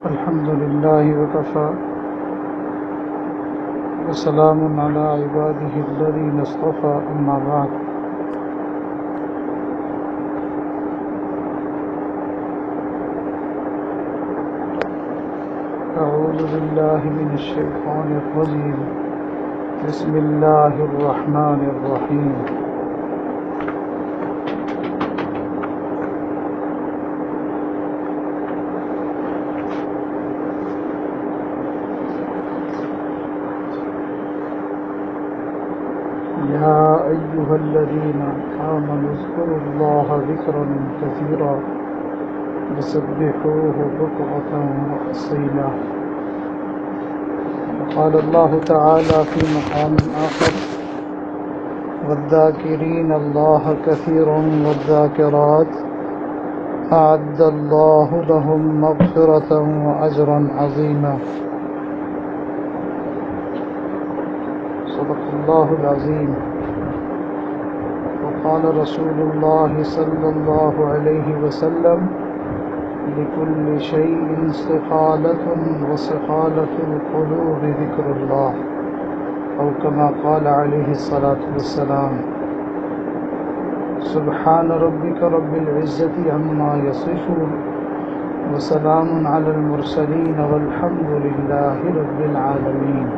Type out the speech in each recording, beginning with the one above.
الحمد لله وكفى وسلام على عباده الذين اصطفى أما بعد أعوذ بالله من الشيطان الرجيم بسم الله الرحمن الرحيم يا أيها الذين آمنوا اذكروا الله ذكرا كثيرا وسبحوه بكرة وأصيلا. وقال الله تعالى في مقام آخر والذاكرين الله كثيرا والذاكرات أعد الله لهم مغفرة وأجرا عظيما. صدق الله العظيم. وقال رسول الله صلى الله عليه وسلم لكل شيء استقالة وسقالة القلوب ذكر الله أو كما قال عليه الصلاة والسلام. سبحان ربك رب العزة عما يصفون وسلام على المرسلين والحمد لله رب العالمين.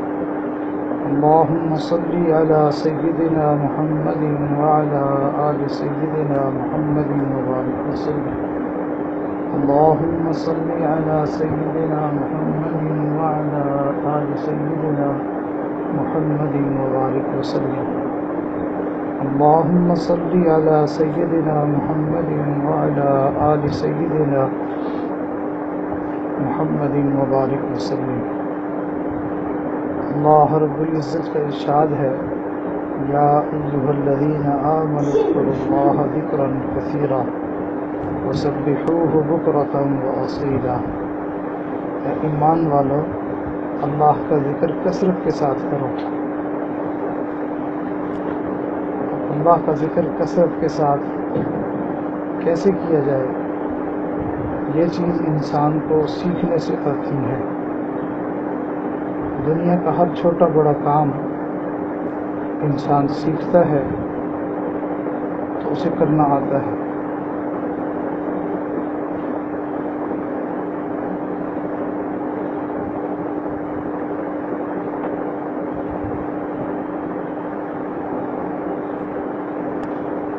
اللهم صل على سيدنا محمد وعلى آل سيدنا محمد وبارك وسلم. اللهم صل على سيدنا محمد وعلى آل سيدنا محمد وبارك وسلم. اللهم صل على سيدنا محمد وعلى آل سيدنا محمد وبارك وسلم. اللہ رب العزت کا ارشاد ہے یا ایھا الذین آمنوا اذکروا اللہ ذکرا کثیرا وسبحوہ بکرۃ واصیلا. اے ایمان والو، اللہ کا ذکر کثرت کے ساتھ کرو. اللہ کا ذکر کثرت کے ساتھ کیسے کیا جائے؟ یہ چیز انسان کو سیکھنے سے آتی ہے. دنیا کا ہر چھوٹا بڑا کام انسان سیکھتا ہے تو اسے کرنا آتا ہے.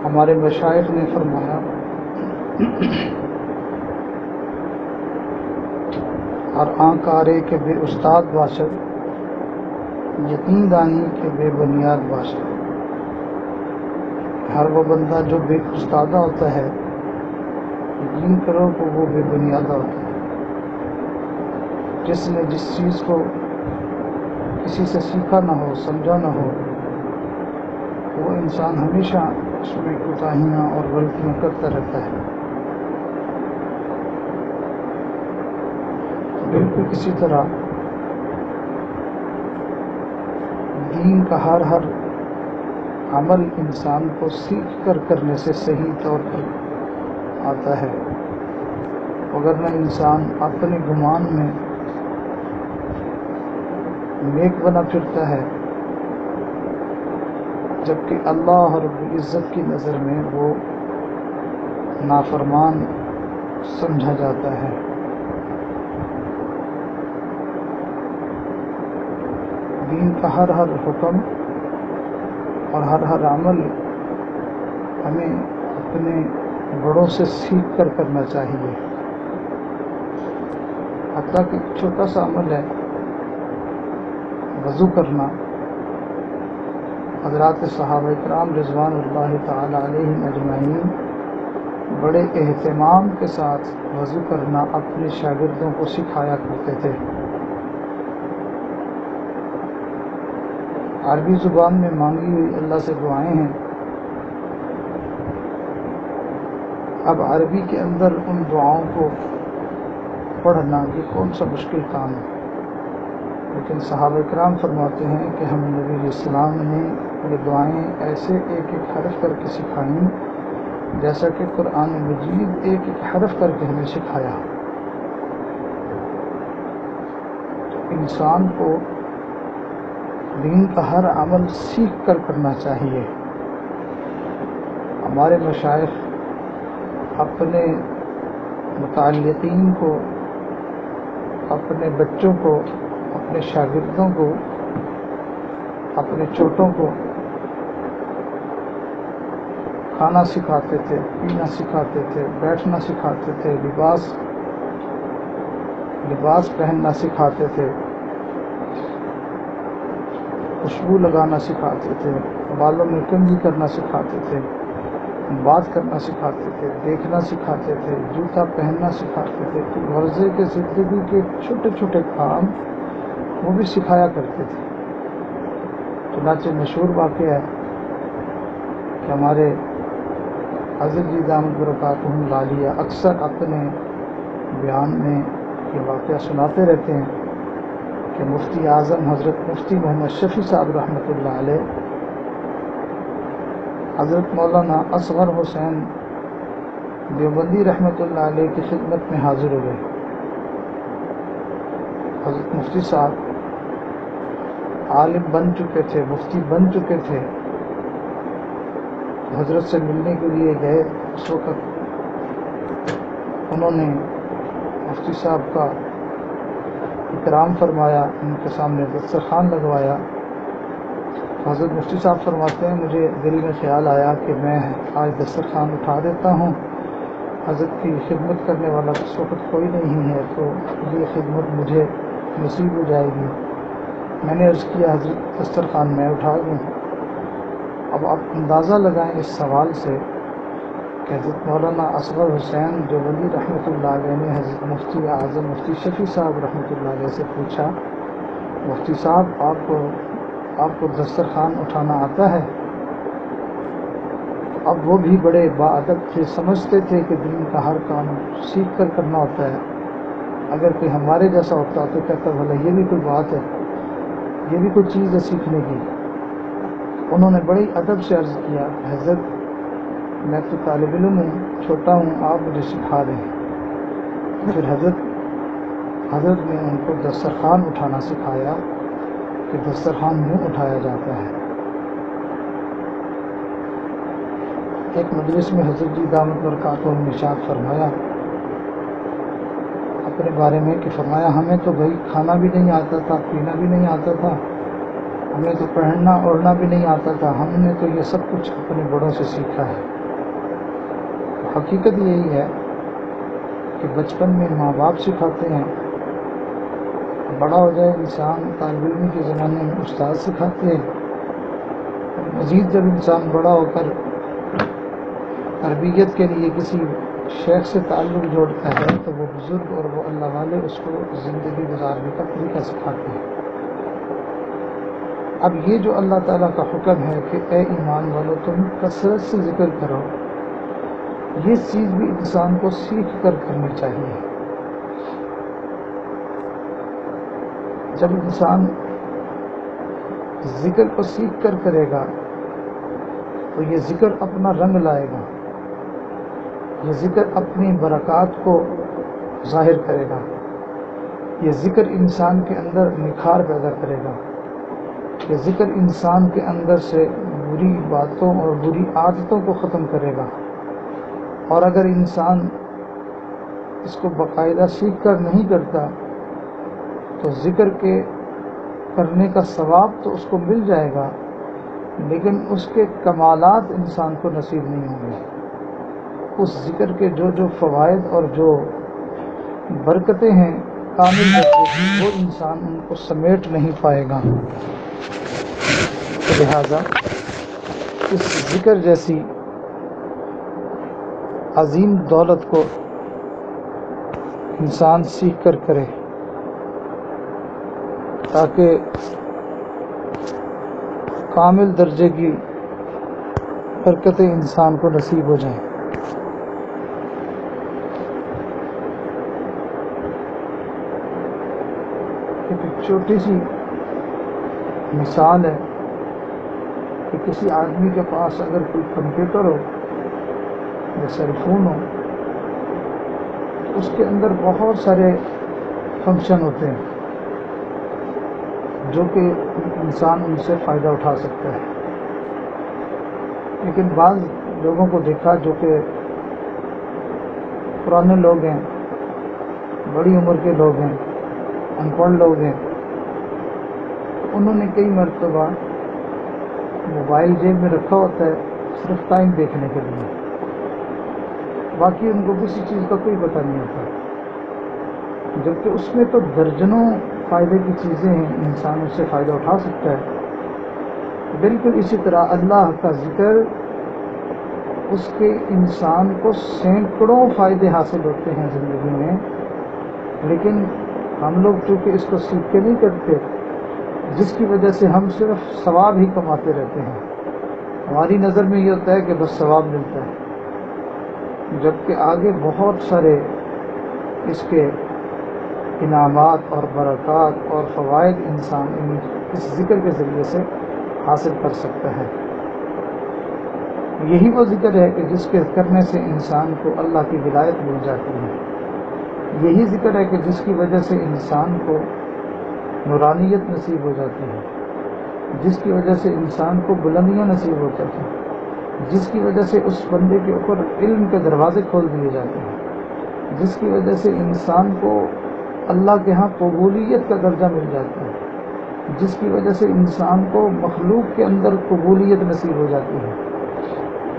ہمارے مشائخ نے فرمایا ہر آنکھ آرے کے بے استاد باشد، یقین دانی کے بے بنیاد باشد. ہر وہ بندہ جو بے استادہ ہوتا ہے یقین کرو کہ وہ بے بنیادہ ہوتا ہے. جس نے جس چیز کو کسی سے سیکھا نہ ہو، سمجھا نہ ہو، وہ انسان ہمیشہ اس میں کوتاہیاں اور غلطیاں کرتا رہتا ہے. بالکل اسی طرح دین کا ہر عمل انسان کو سیکھ کر کرنے سے صحیح طور پر آتا ہے، وگرنہ انسان اپنے گمان میں نیک بنا پھرتا ہے، جبکہ اللہ رب العزت کی نظر میں وہ نافرمان سمجھا جاتا ہے. دین کا ہر حکم اور ہر عمل ہمیں اپنے بڑوں سے سیکھ کر کرنا چاہیے. حتیٰ کہ چھوٹا سا عمل ہے وضو کرنا. حضرات صحابہ کرام رضوان اللہ تعالی علیہم اجمعین بڑے اہتمام کے ساتھ وضو کرنا اپنے شاگردوں کو سکھایا کرتے تھے. عربی زبان میں مانگی ہوئی اللہ سے دعائیں ہیں. اب عربی کے اندر ان دعاؤں کو پڑھنا یہ کون سا مشکل کام ہے، لیکن صحابہ کرام فرماتے ہیں کہ ہم نبی علیہ السلام نے یہ دعائیں ایسے ایک حرف کر کے سکھائیں جیسا کہ قرآن مجید ایک حرف کر کے ہمیں سکھایا. انسان کو دین کا ہر عمل سیکھ کر کرنا چاہیے۔ ہمارے مشائخ اپنے متعلقین کو، اپنے بچوں کو، اپنے شاگردوں کو، اپنے چھوٹوں کو کھانا سکھاتے تھے، پینا سکھاتے تھے، بیٹھنا سکھاتے تھے، لباس پہننا سکھاتے تھے، خوشبو لگانا سکھاتے تھے، بالوں میں کنگھی کرنا سکھاتے تھے، بات کرنا سکھاتے تھے، دیکھنا سکھاتے تھے، جوتا پہننا سکھاتے تھے۔ تو غرضے کے زندگی کے چھوٹے چھوٹے کام وہ بھی سکھایا کرتے تھے۔ چنانچہ مشہور واقعہ ہے کہ ہمارے حضرت جی دامت برکاتہم العالیہ اکثر اپنے بیان میں یہ واقعہ سناتے رہتے ہیں کہ مفتی اعظم حضرت مفتی محمد شفیع صاحب رحمۃ اللہ علیہ حضرت مولانا اصغر حسین دیوبندی رحمۃ اللہ علیہ کی خدمت میں حاضر ہو گئے۔ حضرت مفتی صاحب عالم بن چکے تھے، مفتی بن چکے تھے، حضرت سے ملنے کے لیے گئے۔ اس وقت انہوں نے مفتی صاحب کا اکرام فرمایا، ان کے سامنے دسترخوان لگوایا۔ حضرت مفتی صاحب فرماتے ہیں مجھے دل میں خیال آیا کہ میں آج دسترخوان اٹھا دیتا ہوں، حضرت کی خدمت کرنے والا اس وقت کوئی نہیں ہے تو یہ خدمت مجھے نصیب ہو جائے گی۔ میں نے عرض کیا حضرت دسترخوان میں اٹھا دوں۔ اب آپ اندازہ لگائیں اس سوال سے کہ حضرت مولانا اصغر حسین دیوبندی رحمۃ اللہ علیہ نے حضرت مفتی اعظم مفتی شفیع صاحب رحمۃ اللہ علیہ سے پوچھا، مفتی صاحب آپ کو دسترخوان اٹھانا آتا ہے؟ اب وہ بھی بڑے باادب تھے، سمجھتے تھے کہ دین کا ہر کام سیکھ کر کرنا ہوتا ہے۔ اگر کوئی ہمارے جیسا ہوتا تو کہتا بھلا یہ بھی کوئی بات ہے، یہ بھی کوئی چیز ہے سیکھنے کی۔ انہوں نے بڑی ادب سے عرض کیا حضرت میں تو طالب علم ہوں، چھوٹا ہوں، آپ مجھے سکھا دیں۔ پھر حضرت نے ان کو دسترخوان اٹھانا سکھایا کہ دسترخوان یوں اٹھایا جاتا ہے۔ ایک مجلس میں حضرت جی دامت برکاتہم نے ارشاد فرمایا اپنے بارے میں کہ فرمایا ہمیں تو بھائی کھانا بھی نہیں آتا تھا، پینا بھی نہیں آتا تھا، ہمیں تو پہننا اوڑھنا بھی نہیں آتا تھا، ہم نے تو یہ سب کچھ اپنے بڑوں سے سیکھا ہے۔ حقیقت یہی ہے کہ بچپن میں ماں باپ سکھاتے ہیں، بڑا ہو جائے انسان طالب علمی کے زمانے میں استاد سکھاتے ہیں، مزید جب انسان بڑا ہو کر تربیت کے لیے کسی شیخ سے تعلق جوڑتا ہے تو وہ بزرگ اور وہ اللہ والے اس کو زندگی گزارنے کا طریقہ سکھاتے ہیں۔ اب یہ جو اللہ تعالیٰ کا حکم ہے کہ اے ایمان والو تم کثرت سے ذکر کرو، یہ چیز بھی انسان کو سیکھ کر کرنی چاہیے۔ جب انسان ذکر کو سیکھ کر کرے گا تو یہ ذکر اپنا رنگ لائے گا، یہ ذکر اپنی برکات کو ظاہر کرے گا، یہ ذکر انسان کے اندر نکھار پیدا کرے گا، یہ ذکر انسان کے اندر سے بری باتوں اور بری عادتوں کو ختم کرے گا۔ اور اگر انسان اس کو باقاعدہ سیکھ کر نہیں کرتا تو ذکر کے کرنے کا ثواب تو اس کو مل جائے گا لیکن اس کے کمالات انسان کو نصیب نہیں ہوں گے۔ اس ذکر کے جو فوائد اور جو برکتیں ہیں کامل درجے کی وہ انسان ان کو سمیٹ نہیں پائے گا۔ لہذا اس ذکر جیسی عظیم دولت کو انسان سیکھ کر کرے تاکہ کامل درجے کی برکتیں انسان کو نصیب ہو جائیں۔ ایک چھوٹی سی مثال ہے کہ کسی آدمی کے پاس اگر کوئی کمپیوٹر ہو یا سیل فون ہو تو اس کے اندر بہت سارے فنکشن ہوتے ہیں، جو کہ انسان ان سے فائدہ اٹھا سکتا ہے. لیکن بعض لوگوں کو دیکھا جو کہ پرانے لوگ ہیں، بڑی عمر کے لوگ ہیں، ان پڑھ لوگ ہیں، انہوں نے کئی مرتبہ موبائل جیب میں رکھا ہوتا ہے صرف ٹائم دیکھنے کے لیے، باقی ان کو کسی چیز کا کوئی پتہ نہیں ہوتا، جبکہ اس میں تو درجنوں فائدے کی چیزیں ہیں، انسان اس سے فائدہ اٹھا سکتا ہے. بالکل اسی طرح اللہ کا ذکر، اس کے انسان کو سینکڑوں فائدے حاصل ہوتے ہیں زندگی میں، لیکن ہم لوگ چونکہ اس کو سیکھ کے نہیں کرتے، جس کی وجہ سے ہم صرف ثواب ہی کماتے رہتے ہیں. ہماری نظر میں یہ ہوتا ہے کہ بس ثواب ملتا ہے، جبکہ آگے بہت سارے اس کے انعامات اور برکات اور فوائد انسان اس ذکر کے ذریعے سے حاصل کر سکتا ہے. یہی وہ ذکر ہے کہ جس کے کرنے سے انسان کو اللہ کی ولایت مل جاتی ہے. یہی ذکر ہے کہ جس کی وجہ سے انسان کو نورانیت نصیب ہو جاتی ہے، جس کی وجہ سے انسان کو بلندیاں نصیب ہو جاتی ہیں، جس کی وجہ سے اس بندے کے اوپر علم کے دروازے کھول دیے جاتے ہیں، جس کی وجہ سے انسان کو اللہ کے ہاں قبولیت کا درجہ مل جاتا ہے، جس کی وجہ سے انسان کو مخلوق کے اندر قبولیت نصیب ہو جاتی ہے.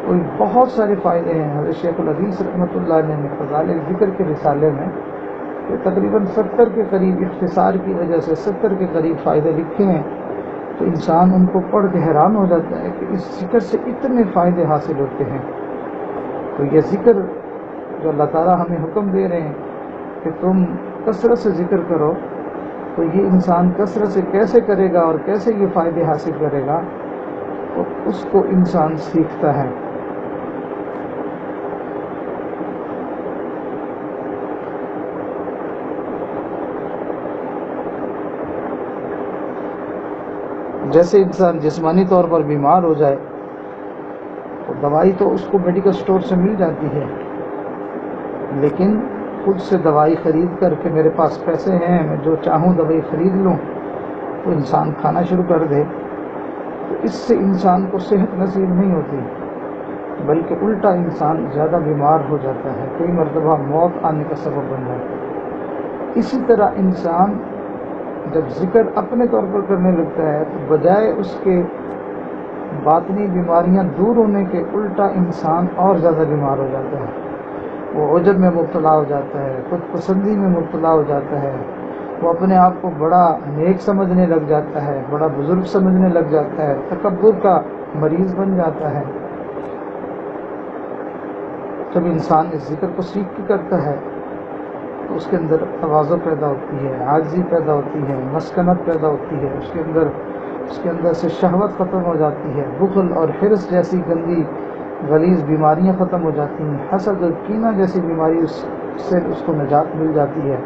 کوئی بہت سارے فائدے ہیں. حضرت شیخ الحدیث رحمۃ اللہ علیہ نے فضائل ذکر کے رسالے میں تقریباً 70 کے قریب اختصار کی وجہ سے 70 کے قریب فائدے لکھے ہیں. تو انسان ان کو پڑھ کے حیران ہو جاتا ہے کہ اس ذکر سے اتنے فائدے حاصل ہوتے ہیں. تو یہ ذکر جو اللہ تعالیٰ ہمیں حکم دے رہے ہیں کہ تم کثرت سے ذکر کرو، تو یہ انسان کثرت سے کیسے کرے گا اور کیسے یہ فائدے حاصل کرے گا، تو اس کو انسان سیکھتا ہے. جیسے انسان جسمانی طور پر بیمار ہو جائے تو دوائی تو اس کو میڈیکل سٹور سے مل جاتی ہے، لیکن خود سے دوائی خرید کر کے میرے پاس پیسے ہیں میں جو چاہوں دوائی خرید لوں تو انسان کھانا شروع کر دے، تو اس سے انسان کو صحت نصیب نہیں ہوتی، بلکہ الٹا انسان زیادہ بیمار ہو جاتا ہے، کئی مرتبہ موت آنے کا سبب بن جاتا ہے. اسی طرح انسان جب ذکر اپنے طور پر کرنے لگتا ہے تو بجائے اس کے باطنی بیماریاں دور ہونے کے الٹا انسان اور زیادہ بیمار ہو جاتا ہے. وہ عجب میں مبتلا ہو جاتا ہے، خود پسندی میں مبتلا ہو جاتا ہے، وہ اپنے آپ کو بڑا نیک سمجھنے لگ جاتا ہے، بڑا بزرگ سمجھنے لگ جاتا ہے، تکبر کا مریض بن جاتا ہے. جب انسان اس ذکر کو سیکھ کے کرتا ہے تو اس کے اندر تواضع پیدا ہوتی ہے، عاجزی پیدا ہوتی ہے، مسکنت پیدا ہوتی ہے، اس کے اندر سے شہوت ختم ہو جاتی ہے، بخل اور حرص جیسی گندی غلیظ بیماریاں ختم ہو جاتی ہیں، حسد اور کینہ جیسی بیماری سے اس کو نجات مل جاتی ہے.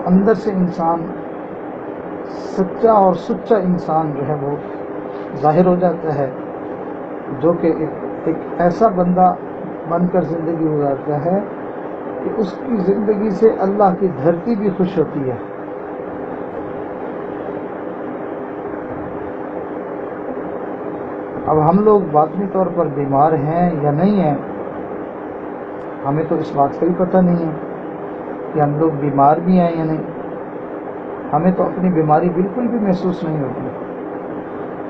اندر سے انسان سچا اور سچا انسان جو ہے وہ ظاہر ہو جاتا ہے، جو کہ ایک ایسا بندہ بن کر زندگی گزارتا ہے کہ اس کی زندگی سے اللہ کی دھرتی بھی خوش ہوتی ہے. اب ہم لوگ باطنی طور پر بیمار ہیں یا نہیں ہیں، ہمیں تو اس بات کا ہی پتہ نہیں ہے کہ ہم لوگ بیمار بھی ہیں یا نہیں. ہمیں تو اپنی بیماری بالکل بھی محسوس نہیں ہوتی.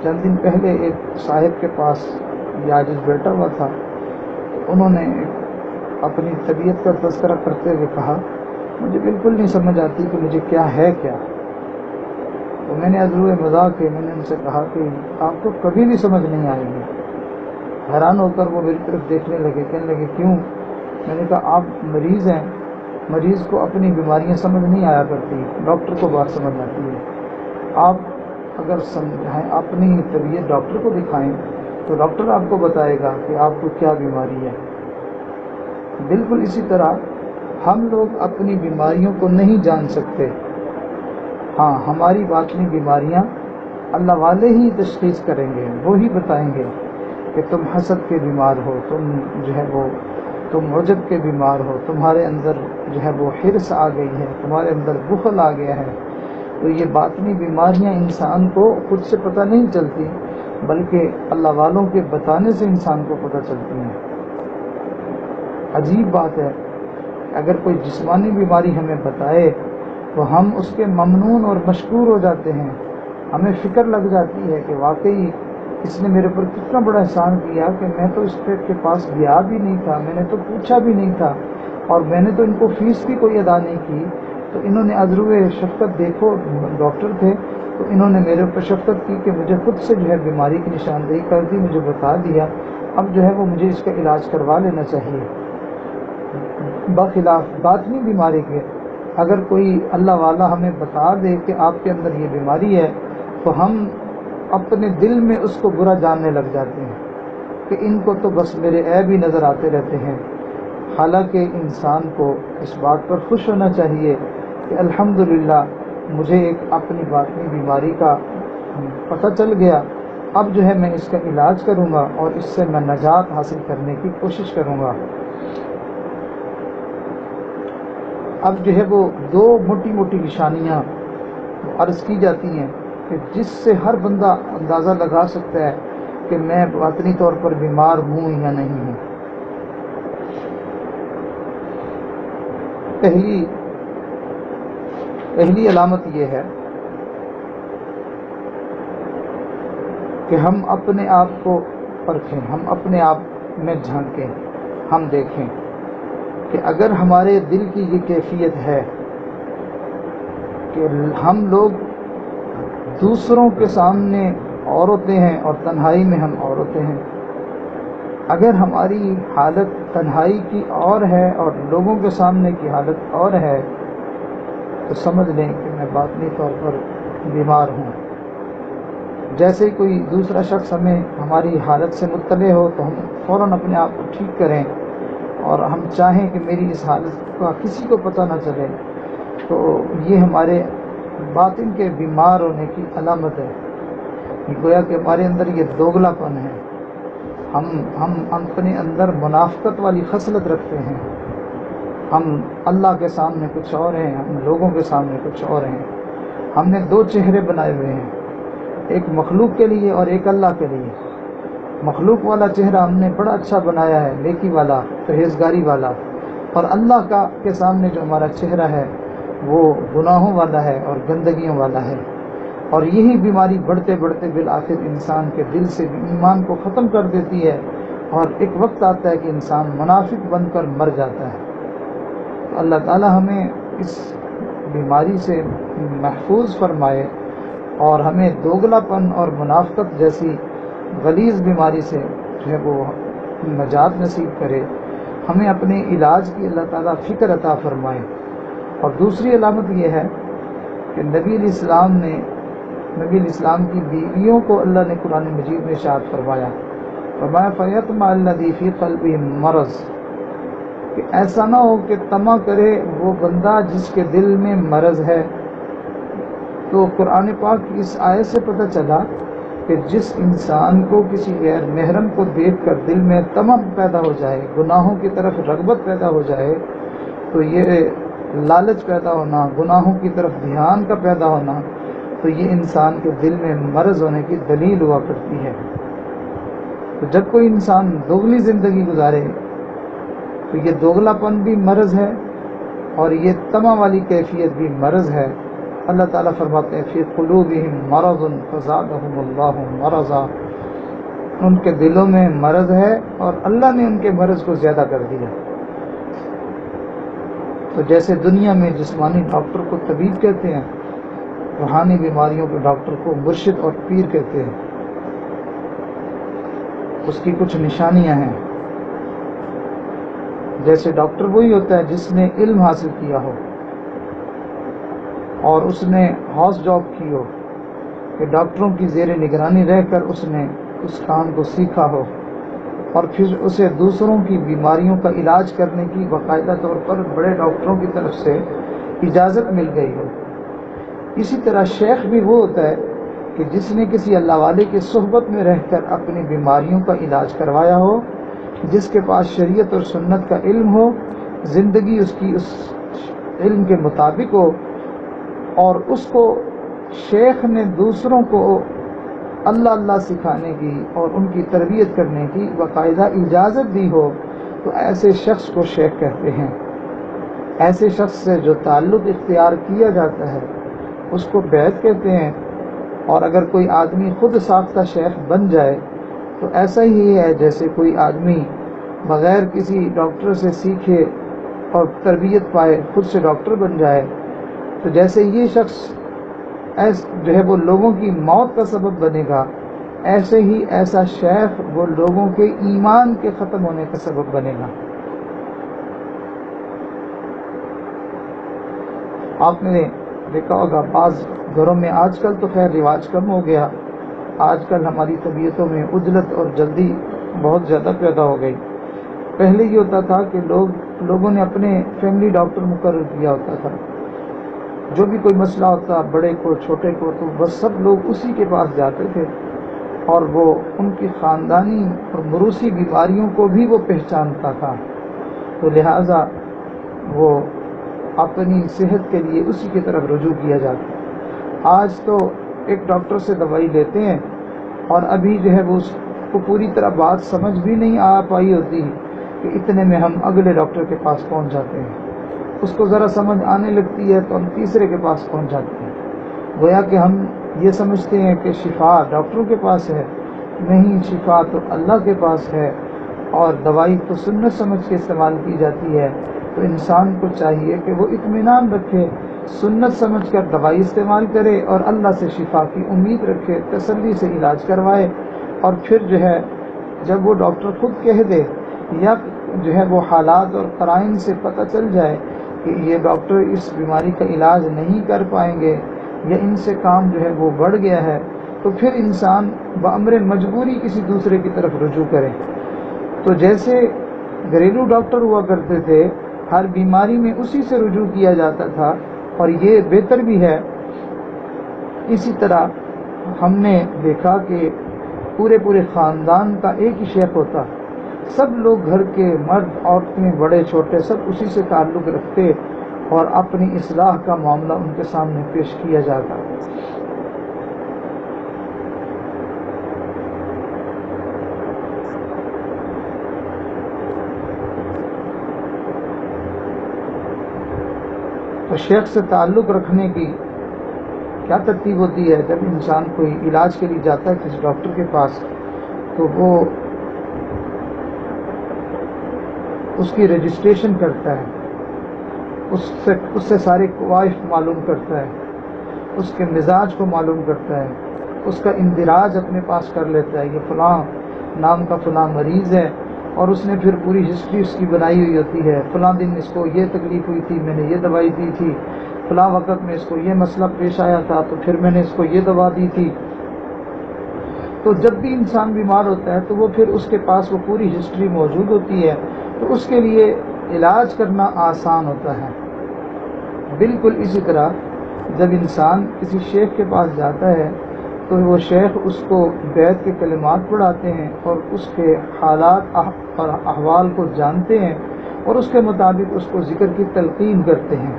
چند دن پہلے ایک صاحب کے پاس یہ عاجز بیٹھا ہوا تھا، انہوں نے اپنی طبیعت کا تذکرہ کرتے ہوئے کہا مجھے بالکل نہیں سمجھ آتی کہ مجھے کیا ہے کیا. تو میں نے عذر مذاق کے میں نے ان سے کہا کہ آپ کو کبھی بھی سمجھ نہیں آئے گی. حیران ہو کر وہ میری طرف دیکھنے لگے، کہنے لگے کیوں؟ میں نے کہا آپ مریض ہیں، مریض کو اپنی بیماریاں سمجھ نہیں آیا کرتی، ڈاکٹر کو بات سمجھ آتی ہے. آپ اگر سمجھائیں اپنی طبیعت ڈاکٹر کو دکھائیں تو ڈاکٹر آپ کو بتائے گا کہ آپ کو کیا بیماری ہے. بالکل اسی طرح ہم لوگ اپنی بیماریوں کو نہیں جان سکتے. ہاں، ہماری باطنی بیماریاں اللہ والے ہی تشخیص کریں گے، وہی بتائیں گے کہ تم حسد کے بیمار ہو، تم جو ہے وہ تم عجب کے بیمار ہو، تمہارے اندر جو ہے وہ حرص آ گئی ہے، تمہارے اندر بخل آ گیا ہے، تو یہ باطنی بیماریاں انسان کو خود سے پتہ نہیں چلتی، بلکہ اللہ والوں کے بتانے سے انسان کو پتہ چلتی ہیں۔ عجیب بات ہے، اگر کوئی جسمانی بیماری ہمیں بتائے تو ہم اس کے ممنون اور مشکور ہو جاتے ہیں، ہمیں فکر لگ جاتی ہے کہ واقعی اس نے میرے پر کتنا بڑا احسان کیا کہ میں تو اس کے پاس گیا بھی نہیں تھا، میں نے تو پوچھا بھی نہیں تھا، اور میں نے تو ان کو فیس بھی کوئی ادا نہیں کی، تو انہوں نے ازروے شفقت، دیکھو ڈاکٹر تھے تو انہوں نے میرے اوپر شفقت کی کہ مجھے خود سے جو ہے بیماری کی نشاندہی کر دی، مجھے بتا دیا، اب جو ہے وہ مجھے اس کا علاج کروا لینا چاہیے۔ بخلاف باطنی بیماری کے اگر کوئی اللہ والا ہمیں بتا دے کہ آپ کے اندر یہ بیماری ہے، تو ہم اپنے دل میں اس کو برا جاننے لگ جاتے ہیں کہ ان کو تو بس میرے عیب ہی نظر آتے رہتے ہیں۔ حالانکہ انسان کو اس بات پر خوش ہونا چاہیے کہ الحمدللہ مجھے ایک اپنی باطنی بیماری کا پتہ چل گیا، اب جو ہے میں اس کا علاج کروں گا اور اس سے میں نجات حاصل کرنے کی کوشش کروں گا۔ اب جو ہے وہ دو موٹی موٹی نشانیاں عرض کی جاتی ہیں کہ جس سے ہر بندہ اندازہ لگا سکتا ہے کہ میں باطنی طور پر بیمار ہوں یا نہیں ہوں۔ پہلی علامت یہ ہے کہ ہم اپنے آپ کو پرکھیں، ہم اپنے آپ میں جھانکیں، ہم دیکھیں کہ اگر ہمارے دل کی یہ کیفیت ہے کہ ہم لوگ دوسروں کے سامنے اور ہوتے ہیں اور تنہائی میں ہم اور ہوتے ہیں، اگر ہماری حالت تنہائی کی اور ہے اور لوگوں کے سامنے کی حالت اور ہے، تو سمجھ لیں کہ میں باطنی طور پر بیمار ہوں۔ جیسے ہی کوئی دوسرا شخص ہمیں ہماری حالت سے مطلع ہو تو ہم فوراً اپنے آپ کو ٹھیک کریں، اور ہم چاہیں کہ میری اس حالت کا کسی کو پتہ نہ چلے، تو یہ ہمارے باطن کے بیمار ہونے کی علامت ہے۔ گویا کہ ہمارے اندر یہ دوگلا پن ہے، ہم اپنے اندر منافقت والی خصلت رکھتے ہیں، ہم اللہ کے سامنے کچھ اور ہیں، ہم لوگوں کے سامنے کچھ اور ہیں۔ ہم نے دو چہرے بنائے ہوئے ہیں، ایک مخلوق کے لیے اور ایک اللہ کے لیے۔ مخلوق والا چہرہ ہم نے بڑا اچھا بنایا ہے، نیکی والا، پرہیزگاری والا، اور اللہ کے سامنے جو ہمارا چہرہ ہے وہ گناہوں والا ہے اور گندگیوں والا ہے، اور یہی بیماری بڑھتے بڑھتے بالآخر انسان کے دل سے ایمان کو ختم کر دیتی ہے، اور ایک وقت آتا ہے کہ انسان منافق بن کر مر جاتا ہے۔ تو اللہ تعالی ہمیں اس بیماری سے محفوظ فرمائے اور ہمیں دوگلا پن اور منافقت جیسی غلیظ بیماری سے جو ہے وہ نجات نصیب کرے، ہمیں اپنے علاج کی اللہ تعالیٰ فکر عطا فرمائے۔ اور دوسری علامت یہ ہے کہ نبی علیہ السلام کی بیویوں کو اللہ نے قرآن مجید میں ارشاد فرمایا، فرمایا فَيَطْمَعَ الَّذِي فِي قَلْبِهِ مَرَضٌ، کہ ایسا نہ ہو کہ طمع کرے وہ بندہ جس کے دل میں مرض ہے۔ تو قرآن پاک کی اس آیت سے پتہ چلا کہ جس انسان کو کسی غیر محرم کو دیکھ کر دل میں طمع پیدا ہو جائے، گناہوں کی طرف رغبت پیدا ہو جائے، تو یہ لالچ پیدا ہونا، گناہوں کی طرف دھیان کا پیدا ہونا، تو یہ انسان کے دل میں مرض ہونے کی دلیل ہوا کرتی ہے۔ تو جب کوئی انسان دوگلی زندگی گزارے تو یہ دوگلا پن بھی مرض ہے اور یہ طمع والی کیفیت بھی مرض ہے۔ اللہ تعالیٰ فرماتے ہیں فی قلوبہم مرض فزادہم اللہ مرضا، ان کے دلوں میں مرض ہے اور اللہ نے ان کے مرض کو زیادہ کر دیا۔ تو جیسے دنیا میں جسمانی ڈاکٹر کو طبیب کہتے ہیں، روحانی بیماریوں کے ڈاکٹر کو مرشد اور پیر کہتے ہیں۔ اس کی کچھ نشانیاں ہیں، جیسے ڈاکٹر وہی ہوتا ہے جس نے علم حاصل کیا ہو اور اس نے ہاؤس جاب کی ہو، کہ ڈاکٹروں کی زیر نگرانی رہ کر اس نے اس کام کو سیکھا ہو، اور پھر اسے دوسروں کی بیماریوں کا علاج کرنے کی باقاعدہ طور پر بڑے ڈاکٹروں کی طرف سے اجازت مل گئی ہو۔ اسی طرح شیخ بھی وہ ہوتا ہے کہ جس نے کسی اللہ والے کی صحبت میں رہ کر اپنی بیماریوں کا علاج کروایا ہو، جس کے پاس شریعت اور سنت کا علم ہو، زندگی اس کی اس علم کے مطابق ہو، اور اس کو شیخ نے دوسروں کو اللہ اللہ سکھانے کی اور ان کی تربیت کرنے کی باقاعدہ اجازت دی ہو تو ایسے شخص کو شیخ کہتے ہیں۔ ایسے شخص سے جو تعلق اختیار کیا جاتا ہے اس کو بیعت کہتے ہیں۔ اور اگر کوئی آدمی خود ساختہ شیخ بن جائے تو ایسا ہی ہے جیسے کوئی آدمی بغیر کسی ڈاکٹر سے سیکھے اور تربیت پائے خود سے ڈاکٹر بن جائے، تو جیسے یہ شخص جو ہے وہ لوگوں کی موت کا سبب بنے گا، ایسے ہی ایسا شیخ وہ لوگوں کے ایمان کے ختم ہونے کا سبب بنے گا۔ آپ نے دیکھا ہوگا بعض گھروں میں آج کل تو خیر رواج کم ہو گیا، آج کل ہماری طبیعتوں میں عجلت اور جلدی بہت زیادہ پیدا ہو گئی۔ پہلے یہ ہوتا تھا کہ لوگوں نے اپنے فیملی ڈاکٹر مقرر کیا ہوتا تھا، جو بھی کوئی مسئلہ ہوتا بڑے کو چھوٹے کو تو بس سب لوگ اسی کے پاس جاتے تھے، اور وہ ان کی خاندانی اور موروثی بیماریوں کو بھی وہ پہچانتا تھا، تو لہٰذا وہ اپنی صحت کے لیے اسی کی طرف رجوع کیا جاتا۔ آج تو ایک ڈاکٹر سے دوائی لیتے ہیں اور ابھی جو ہے وہ اس کو پوری طرح بات سمجھ بھی نہیں آ پائی ہوتی کہ اتنے میں ہم اگلے ڈاکٹر کے پاس پہنچ جاتے ہیں، اس کو ذرا سمجھ آنے لگتی ہے تو ہم تیسرے کے پاس پہنچ جاتے ہیں۔ گویا کہ ہم یہ سمجھتے ہیں کہ شفا ڈاکٹروں کے پاس ہے، نہیں، شفا تو اللہ کے پاس ہے، اور دوائی تو سنت سمجھ کے استعمال کی جاتی ہے۔ تو انسان کو چاہیے کہ وہ اطمینان رکھے، سنت سمجھ کر دوائی استعمال کرے اور اللہ سے شفا کی امید رکھے، تسلی سے علاج کروائے، اور پھر جو ہے جب وہ ڈاکٹر خود کہہ دے یا جو ہے وہ حالات اور قرائن سے پتہ چل جائے کہ یہ ڈاکٹر اس بیماری کا علاج نہیں کر پائیں گے یا ان سے کام جو ہے وہ بڑھ گیا ہے، تو پھر انسان بامر مجبوری کسی دوسرے کی طرف رجوع کرے۔ تو جیسے گھریلو ڈاکٹر ہوا کرتے تھے، ہر بیماری میں اسی سے رجوع کیا جاتا تھا اور یہ بہتر بھی ہے، اسی طرح ہم نے دیکھا کہ پورے خاندان کا ایک ہی شیخ ہوتا، سب لوگ گھر کے مرد عورتیں بڑے چھوٹے سب اسی سے تعلق رکھتے اور اپنی اصلاح کا معاملہ ان کے سامنے پیش کیا جاتا۔ تو شیخ سے تعلق رکھنے کی کیا ترتیب ہوتی ہے؟ جب انسان کوئی علاج کے لیے جاتا ہے کسی ڈاکٹر کے پاس تو وہ اس کی رجسٹریشن کرتا ہے، اس سے سارے کوائف معلوم کرتا ہے، اس کے مزاج کو معلوم کرتا ہے، اس کا اندراج اپنے پاس کر لیتا ہے، یہ فلاں نام کا فلاں مریض ہے، اور اس نے پھر پوری ہسٹری اس کی بنائی ہوئی ہوتی ہے، فلاں دن اس کو یہ تکلیف ہوئی تھی، میں نے یہ دوائی دی تھی، فلاں وقت میں اس کو یہ مسئلہ پیش آیا تھا تو پھر میں نے اس کو یہ دوا دی تھی۔ تو جب بھی انسان بیمار ہوتا ہے تو وہ پھر اس کے پاس وہ پوری ہسٹری موجود ہوتی ہے، تو اس کے لیے علاج کرنا آسان ہوتا ہے۔ بالکل اسی طرح جب انسان کسی شیخ کے پاس جاتا ہے تو وہ شیخ اس کو بیعت کے کلمات پڑھاتے ہیں اور اس کے حالات اور احوال کو جانتے ہیں اور اس کے مطابق اس کو ذکر کی تلقین کرتے ہیں،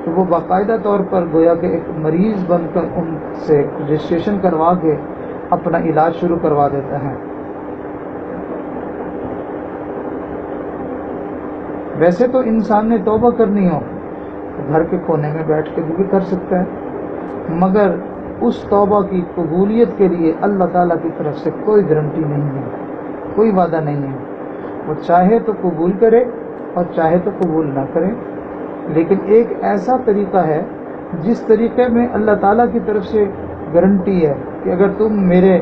تو وہ باقاعدہ طور پر گویا کہ ایک مریض بن کر ان سے رجسٹریشن کروا کے اپنا علاج شروع کروا دیتا ہے۔ ویسے تو انسان نے توبہ کرنی ہو تو گھر کے کونے میں بیٹھ کے بھی کر سکتا ہے، مگر اس توبہ کی قبولیت کے لیے اللہ تعالیٰ کی طرف سے کوئی گارنٹی نہیں ہے، کوئی وعدہ نہیں ہے۔ وہ چاہے تو قبول کرے اور چاہے تو قبول نہ کرے، لیکن ایک ایسا طریقہ ہے جس طریقے میں اللہ تعالیٰ کی طرف سے گارنٹی ہے کہ اگر تم میرے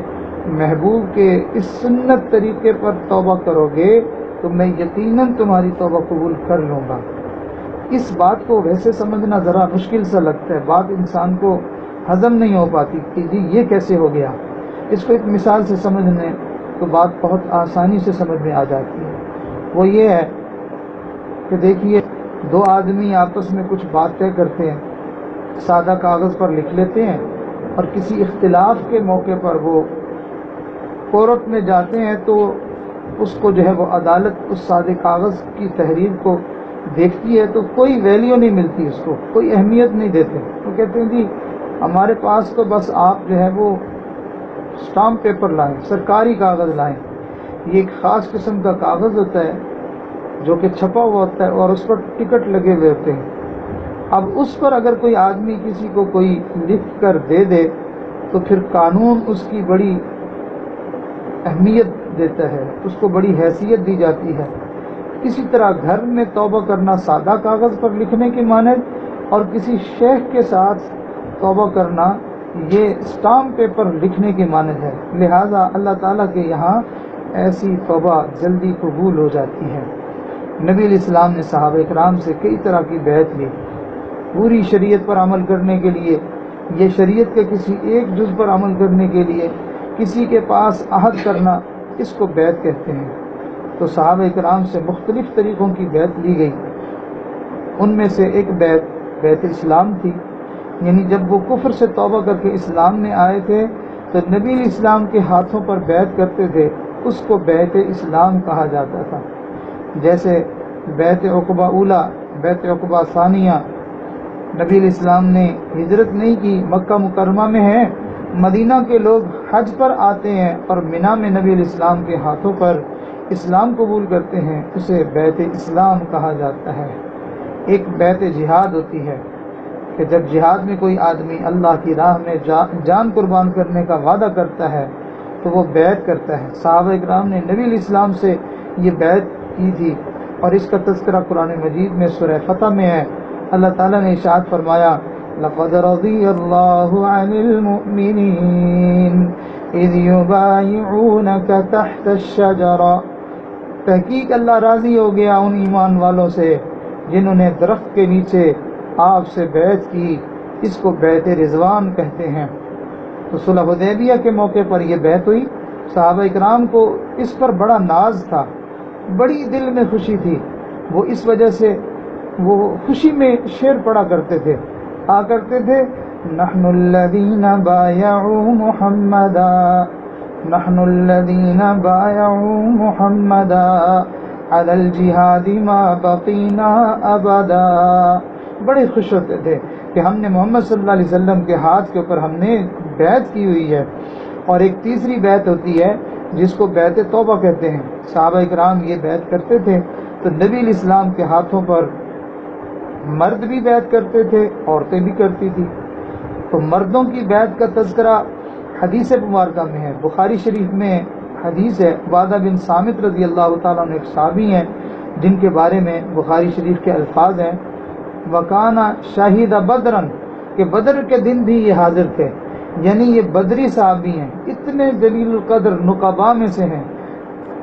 محبوب کے اس سنت طریقے پر توبہ کرو گے تو میں یقیناً تمہاری توبہ قبول کر لوں گا۔ اس بات کو ویسے سمجھنا ذرا مشکل سا لگتا ہے، بات انسان کو ہضم نہیں ہو پاتی کہ جی یہ کیسے ہو گیا۔ اس کو ایک مثال سے سمجھنے تو بات بہت آسانی سے سمجھ میں آ جاتی ہے۔ وہ یہ ہے کہ دیکھیے، دو آدمی آپس میں کچھ بات طے کرتے ہیں، سادہ کاغذ پر لکھ لیتے ہیں، اور کسی اختلاف کے موقع پر وہ کورٹ میں جاتے ہیں تو اس کو جو ہے وہ عدالت اس سادے کاغذ کی تحریر کو دیکھتی ہے تو کوئی ویلیو نہیں ملتی، اس کو کوئی اہمیت نہیں دیتے، وہ کہتے ہیں جی ہمارے پاس تو بس آپ جو ہے وہ اسٹامپ پیپر لائیں، سرکاری کاغذ لائیں۔ یہ ایک خاص قسم کا کاغذ ہوتا ہے جو کہ چھپا ہوا ہوتا ہے اور اس پر ٹکٹ لگے ہوئے ہوتے ہیں۔ اب اس پر اگر کوئی آدمی کسی کو کوئی لکھ کر دے دے تو پھر قانون اس کی بڑی اہمیت دیتا ہے، اس کو بڑی حیثیت دی جاتی ہے۔ کسی طرح گھر میں توبہ کرنا سادہ کاغذ پر لکھنے کی مانند، اور کسی شیخ کے ساتھ توبہ کرنا یہ اسٹامپ پیپر لکھنے کی مانند ہے۔ لہذا اللہ تعالیٰ کے یہاں ایسی توبہ جلدی قبول ہو جاتی ہے۔ نبی علیہ السلام نے صحابہ کرام سے کئی طرح کی بیعت لی پوری شریعت پر عمل کرنے کے لیے، یہ شریعت کے کسی ایک جز پر عمل کرنے کے لیے کسی کے پاس عہد کرنا، اس کو بیعت کہتے ہیں۔ تو صحابہ کرام سے مختلف طریقوں کی بیعت لی گئی۔ ان میں سے ایک بیعت اسلام تھی، یعنی جب وہ کفر سے توبہ کر کے اسلام میں آئے تھے تو نبی علیہ السلام کے ہاتھوں پر بیعت کرتے تھے، اس کو بیعت اسلام کہا جاتا تھا۔ جیسے بیعت عقبہ اولا، بیعت عقبہ ثانیہ۔ نبی علیہ السلام نے ہجرت نہیں کی، مکہ مکرمہ میں ہے، مدینہ کے لوگ حج پر آتے ہیں اور مینا میں نبی علیہ السلام کے ہاتھوں پر اسلام قبول کرتے ہیں، اسے بیعت اسلام کہا جاتا ہے۔ ایک بیعت جہاد ہوتی ہے کہ جب جہاد میں کوئی آدمی اللہ کی راہ میں جان قربان کرنے کا وعدہ کرتا ہے تو وہ بیعت کرتا ہے۔ صحابہ اکرام نے نبی علیہ السلام سے یہ بیعت کی تھی، اور اس کا تذکرہ قرآن مجید میں سورہ فتح میں ہے۔ اللہ تعالیٰ نے ارشاد فرمایا لَقَدْ رَضِيَ اللَّهُ عَنِ الْمُؤْمِنِينَ إِذْ يُبَايِعُونَكَ تَحْتَ الشَّجَرَةِ، تحقیق اللہ راضی ہو گیا ان ایمان والوں سے جنہوں نے درخت کے نیچے آپ سے بیعت کی، اس کو بیعت رضوان کہتے ہیں۔ تو صلح حدیبیہ کے موقع پر یہ بیعت ہوئی۔ صحابہ اکرام کو اس پر بڑا ناز تھا، بڑی دل میں خوشی تھی، وہ اس وجہ سے وہ خوشی میں شعر پڑھا کرتے تھے، کرتے تھے نحن الذین بایعوا محمدا، نحن الذین بایعوا محمدا علی الجہاد ما بقینا ابدا۔ بڑے خوش ہوتے تھے کہ ہم نے محمد صلی اللہ علیہ وسلم کے ہاتھ کے اوپر ہم نے بیعت کی ہوئی ہے۔ اور ایک تیسری بیعت ہوتی ہے جس کو بیعت توبہ کہتے ہیں۔ صحابہ اکرام یہ بیعت کرتے تھے تو نبی علیہ السلام کے ہاتھوں پر مرد بھی بیعت کرتے تھے، عورتیں بھی کرتی تھی۔ تو مردوں کی بیعت کا تذکرہ حدیث مبارکہ میں ہے، بخاری شریف میں حدیث ہے، عبادہ بن صامت رضی اللہ تعالیٰ عنہ ایک صحابی ہیں جن کے بارے میں بخاری شریف کے الفاظ ہیں وَكَانَ شَهِدَ بَدْرًا، کہ بدر کے دن بھی یہ حاضر تھے، یعنی یہ بدری صحابی ہیں، اتنے جلیل القدر نقباء میں سے ہیں۔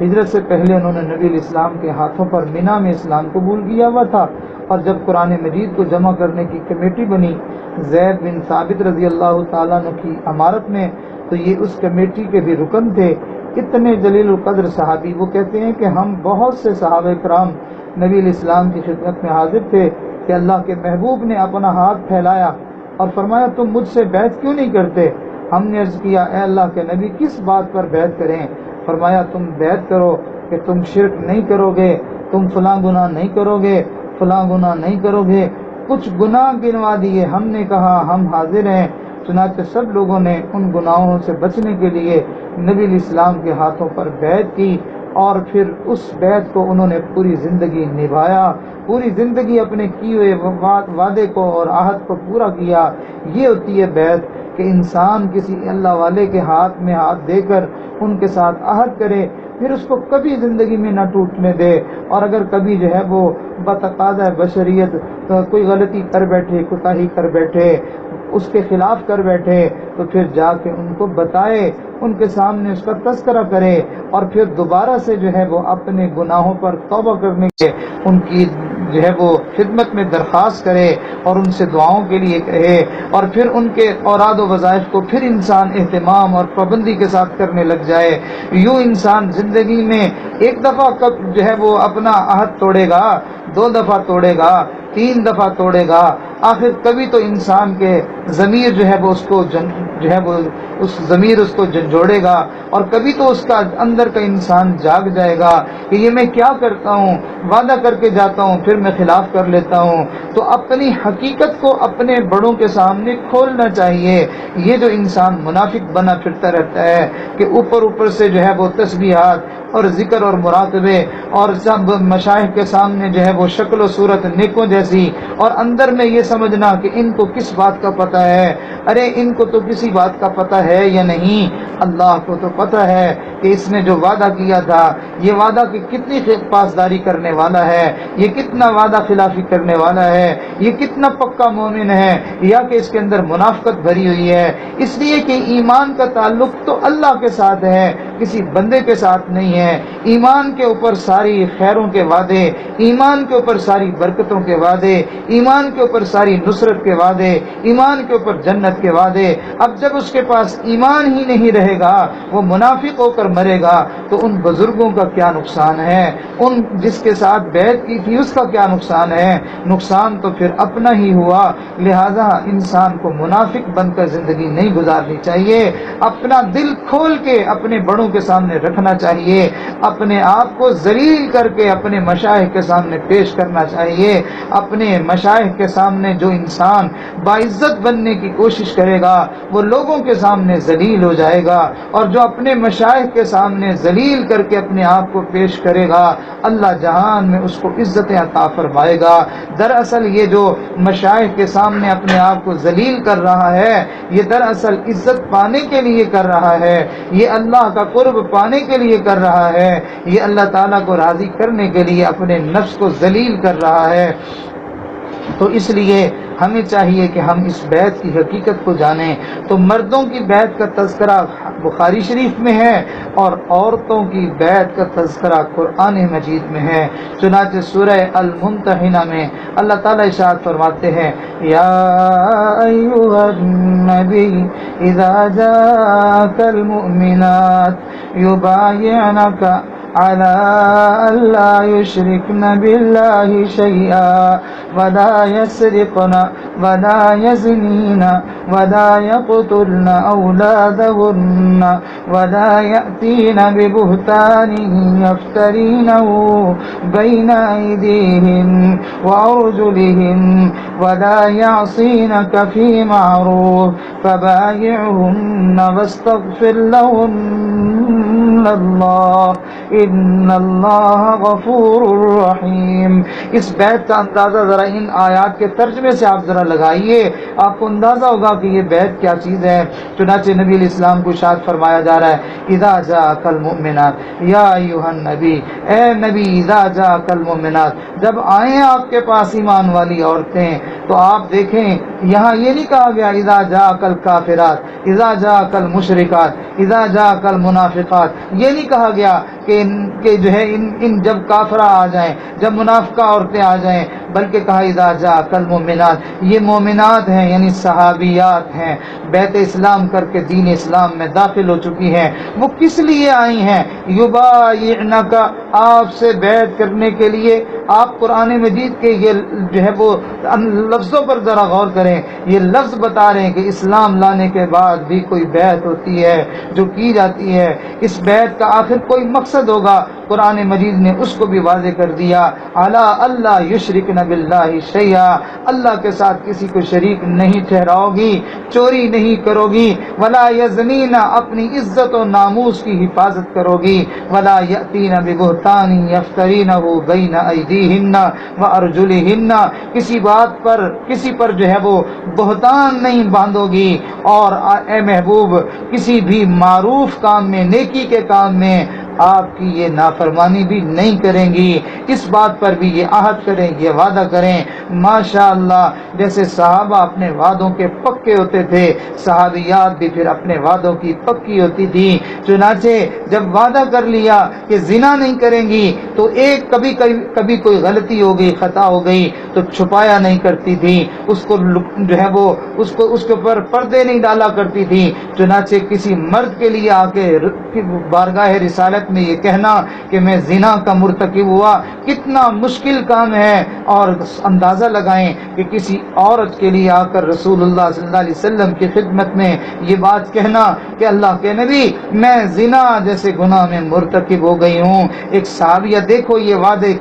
ہجرت سے پہلے انہوں نے نبی علیہ السلام کے ہاتھوں پر مینا میں اسلام قبول کیا ہوا تھا، اور جب قرآن مجید کو جمع کرنے کی کمیٹی بنی زید بن ثابت رضی اللہ تعالیٰ عنہ کی امارت میں، تو یہ اس کمیٹی کے بھی رکن تھے۔ اتنے جلیل القدر صحابی، وہ کہتے ہیں کہ ہم بہت سے صحابہ کرام نبی علیہ السلام کی خدمت میں حاضر تھے کہ اللہ کے محبوب نے اپنا ہاتھ پھیلایا اور فرمایا تم مجھ سے بیعت کیوں نہیں کرتے؟ ہم نے عرض کیا اے اللہ کے نبی کس بات پر بیعت کریں؟ فرمایا تم بیعت کرو کہ تم شرک نہیں کرو گے، تم فلاں گناہ نہیں کرو گے، فلاں گناہ نہیں کرو گے۔ کچھ گناہ گنوا دیے، ہم نے کہا ہم حاضر ہیں۔ چنانچہ سب لوگوں نے ان گناہوں سے بچنے کے لیے نبی علیہ السلام کے ہاتھوں پر بیعت کی، اور پھر اس بیعت کو انہوں نے پوری زندگی نبھایا، پوری زندگی اپنے کیے ہوئے وعدے کو اور عہد کو پورا کیا۔ یہ ہوتی ہے بیعت کہ انسان کسی اللہ والے کے ہاتھ میں ہاتھ دے کر ان کے ساتھ عہد کرے، پھر اس کو کبھی زندگی میں نہ ٹوٹنے دے، اور اگر کبھی جو ہے وہ بتقاضۂ بشریت کوئی غلطی کر بیٹھے، کوتاہی کر بیٹھے، اس کے خلاف کر بیٹھے، تو پھر جا کے ان کو بتائے، ان کے سامنے اس کا تذکرہ کرے، اور پھر دوبارہ سے جو ہے وہ اپنے گناہوں پر توبہ کرنے کے ان کی جو ہے وہ خدمت میں درخواست کرے اور ان سے دعاؤں کے لیے کہے، اور پھر ان کے اوراد و وظائف کو پھر انسان اہتمام اور پابندی کے ساتھ کرنے لگ جائے۔ یوں انسان زندگی میں ایک دفعہ جو ہے وہ اپنا عہد توڑے گا، دو دفعہ توڑے گا، 3 دفعہ توڑے گا، آخر کبھی تو انسان کے ضمیر جو ہے وہ اس کو اس ضمیر اس کو جھنجھوڑے گا، اور کبھی تو اس کا اندر کا انسان جاگ جائے گا کہ یہ میں کیا کرتا ہوں، وعدہ کر کے جاتا ہوں پھر میں خلاف کر لیتا ہوں۔ تو اپنی حقیقت کو اپنے بڑوں کے سامنے کھولنا چاہیے۔ یہ جو انسان منافق بنا پھرتا رہتا ہے کہ اوپر سے جو ہے وہ تسبیحات اور ذکر اور مراقبے اور سب مشائخ کے سامنے جو ہے وہ شکل و صورت نیکوں جیسی، اور اندر میں یہ سمجھنا کہ ان کو کس بات کا پتہ ہے، ارے ان کو تو کسی بات کا پتہ ہے یا نہیں، اللہ کو تو پتہ ہے کہ اس نے جو وعدہ کیا تھا، یہ وعدہ کی کتنی پاسداری کرنے والا ہے، یہ کتنا وعدہ خلافی کرنے والا ہے، یہ کتنا پکا مومن ہے، یا کہ اس کے اندر منافقت بھری ہوئی ہے۔ اس لیے کہ ایمان کا تعلق تو اللہ کے ساتھ ہے، کسی بندے کے ساتھ نہیں ہے۔ ایمان کے اوپر ساری خیروں کے وعدے، ایمان کے اوپر ساری برکتوں کے وعدے، ایمان کے اوپر ساری نصرت کے وعدے، ایمان کے اوپر جنت کے وعدے۔ اب جب اس کے پاس ایمان ہی نہیں رہے گا، وہ منافق ہو کر مرے گا، تو ان بزرگوں کا کیا نقصان ہے، ان جس کے ساتھ بیعت کی تھی اس کا کیا نقصان ہے؟ نقصان تو پھر اپنا ہی ہوا۔ لہذا انسان کو منافق بن کر زندگی نہیں گزارنی چاہیے، اپنا دل کھول کے اپنے بڑوں کے سامنے رکھنا چاہیے، اپنے آپ کو ذلیل کر کے اپنے مشائخ کے سامنے پیش کرنا چاہیے۔ اپنے مشائخ کے سامنے جو انسان باعزت بننے کی کوشش کرے گا وہ لوگوں کے سامنے ذلیل ہو جائے گا، اور جو اپنے مشائخ کے سامنے ذلیل کر کے اپنے آپ کو پیش کرے گا اللہ جہان میں اس کو عزتیں عطا فرمائے گا۔ دراصل یہ جو مشائخ کے سامنے اپنے آپ کو ذلیل کر رہا ہے، یہ دراصل عزت پانے کے لیے کر رہا ہے، یہ اللہ کا قرب پانے کے لیے کر رہا ہے، یہ اللہ تعالیٰ کو راضی کرنے کے لیے اپنے نفس کو ذلیل کر رہا ہے۔ تو اس لیے ہمیں چاہیے کہ ہم اس بیعت کی حقیقت کو جانیں۔ تو مردوں کی بیعت کا تذکرہ بخاری شریف میں ہے، اور عورتوں کی بیعت کا تذکرہ قرآن مجید میں ہے۔ چنانچہ سورہ الممتحنہ میں اللہ تعالیٰ ارشاد فرماتے ہیں، یا ایھا النبی اذا جاءک المؤمنات یبایعنک على ألا يشركن بالله شيئا ولا يسرقن ولا يزنين ولا يقتلن أولادهن ولا يأتين ببهتان يفترينه بين أيديهن وأرجلهن ولا يعصينك في معروف فبايعهن واستغفر لهن الله ان اللہ غفور رحیم۔ اس بیعت کا اندازہ ذرا ان آیات کے ترجمے سے آپ ذرا لگائیے، آپ کو اندازہ ہوگا کہ یہ بیعت کیا چیز ہے۔ چنانچہ نبی علیہ السلام کو ارشاد فرمایا جا رہا ہے، اذا جاءک المؤمنات یا ایھا النبی، اے نبی، اذا جاءک المؤمنات، جب آئیں آپ کے پاس ایمان والی عورتیں، تو آپ دیکھیں یہاں یہ نہیں کہا گیا اذا جاءک الکافرات، اذا جاءک المشرکات، اذا جاءک المنافقات، یہ نہیں کہا گیا کہ جو ہے ان جب کافرہ آ جائیں، جب منافقہ عورتیں آ جائیں، بلکہ کہا اذا جاءک المؤمنات، یہ مومنات ہیں یعنی صحابیات ہیں، بیعت اسلام کر کے دین اسلام میں داخل ہو چکی ہیں۔ وہ کس لیے آئی ہیں؟ یبایعنک، آپ سے بیعت کرنے کے لیے۔ آپ قرآن مجید کے یہ جو ہے وہ لفظوں پر ذرا غور کریں، یہ لفظ بتا رہے ہیں کہ اسلام لانے کے بعد بھی کوئی بیعت ہوتی ہے جو کی جاتی ہے۔ اس بیعت کا آخر کوئی مقصد ہوگا، قرآن مجید نے اس کو بھی واضح کر دیا، الا اللہ یشرکن باللہ شیئا، اللہ کے ساتھ کسی کو شریک نہیں ٹھہراؤ گی، چوری نہیں کرو گی، ولا یزنین، اپنی عزت و ناموس کی حفاظت کرو گی، ولا یأتین ببہتان یفترینہ بین ایدیہن وارجلہن، کسی پر جو ہے وہ بہتان نہیں باندھو گی، اور اے محبوب کسی بھی معروف کام میں، نیکی کے کام میں آپ کی یہ نافرمانی بھی نہیں کریں گی۔ اس بات پر بھی یہ عہد کریں، یہ وعدہ کریں۔ ماشاءاللہ، جیسے صحابہ اپنے وعدوں کے پکے ہوتے تھے، صحابیات بھی پھر اپنے وعدوں کی پکی ہوتی تھی۔ چنانچہ جب وعدہ کر لیا کہ زنا نہیں کریں گی، تو ایک کبھی کوئی غلطی ہو گئی، خطا ہو گئی، تو چھپایا نہیں کرتی تھی، اس کو جو ہے وہ اس کے اوپر پردے نہیں ڈالا کرتی تھی۔ چنانچہ کسی مرد کے لیے آ کے بارگاہ رسالت بیت میں یہ کہنا کہ میں زنا کا مرتکب ہوا کتنا مشکل کام ہے، اور اندازہ لگائیں کہ کسی عورت کے لیے آ کر رسول اللہ صلی اللہ علیہ وسلم کی خدمت میں یہ بات کہنا کہ اللہ کے نبی میں زنا جیسے گناہ میں مرتکب ہو گئی ہوں۔ ایک صحابیہ دیکھو یہ وعدے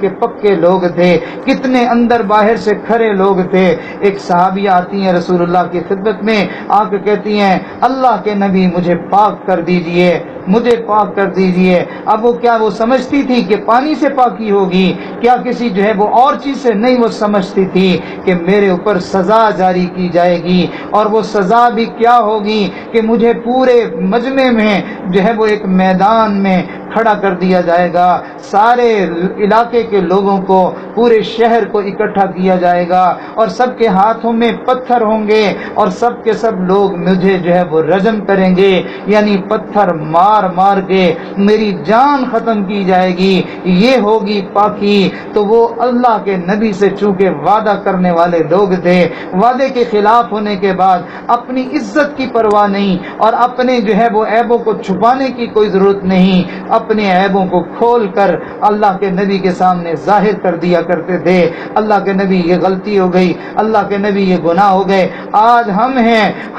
کے پکے لوگ تھے، کتنے اندر باہر سے کھڑے لوگ تھے۔ ایک صحابیہ آتی ہیں رسول اللہ کی خدمت میں، آ کے کہتی ہیں اللہ کے نبی مجھے پاک کر دیجئے، مجھے پاک کر دیجئے۔ اب وہ سمجھتی تھی کہ پانی سے پاکی ہوگی، کیا کسی جو ہے وہ اور چیز سے نہیں، وہ سمجھتی تھی کہ میرے اوپر سزا جاری کی جائے گی، اور وہ سزا بھی کیا ہوگی کہ مجھے پورے مجمع میں جو ہے وہ ایک میدان میں کھڑا کر دیا جائے گا، سارے علاقے کے لوگوں کو، پورے شہر کو اکٹھا کیا جائے گا، اور سب کے ہاتھوں میں پتھر ہوں گے، اور سب کے سب لوگ مجھے جو ہے وہ رجم کریں گے، یعنی پتھر مار مار کے میری جان ختم کی جائے گی، یہ ہوگی پاکی۔ تو وہ اللہ کے نبی سے چونکہ وعدہ کرنے والے لوگ تھے، وعدے کے خلاف ہونے کے بعد اپنی عزت کی پرواہ نہیں، اور اپنے جو ہے وہ عیبوں کو چھپانے کی کوئی ضرورت نہیں، اپنے عیبوں کو کھول کر اللہ کے نبی کے سامنے ظاہر کر دیا کرتے تھے۔ اللہ کے نبی یہ غلطی ہو گئی، اللہ کے نبی یہ گناہ ہو گئے۔ آج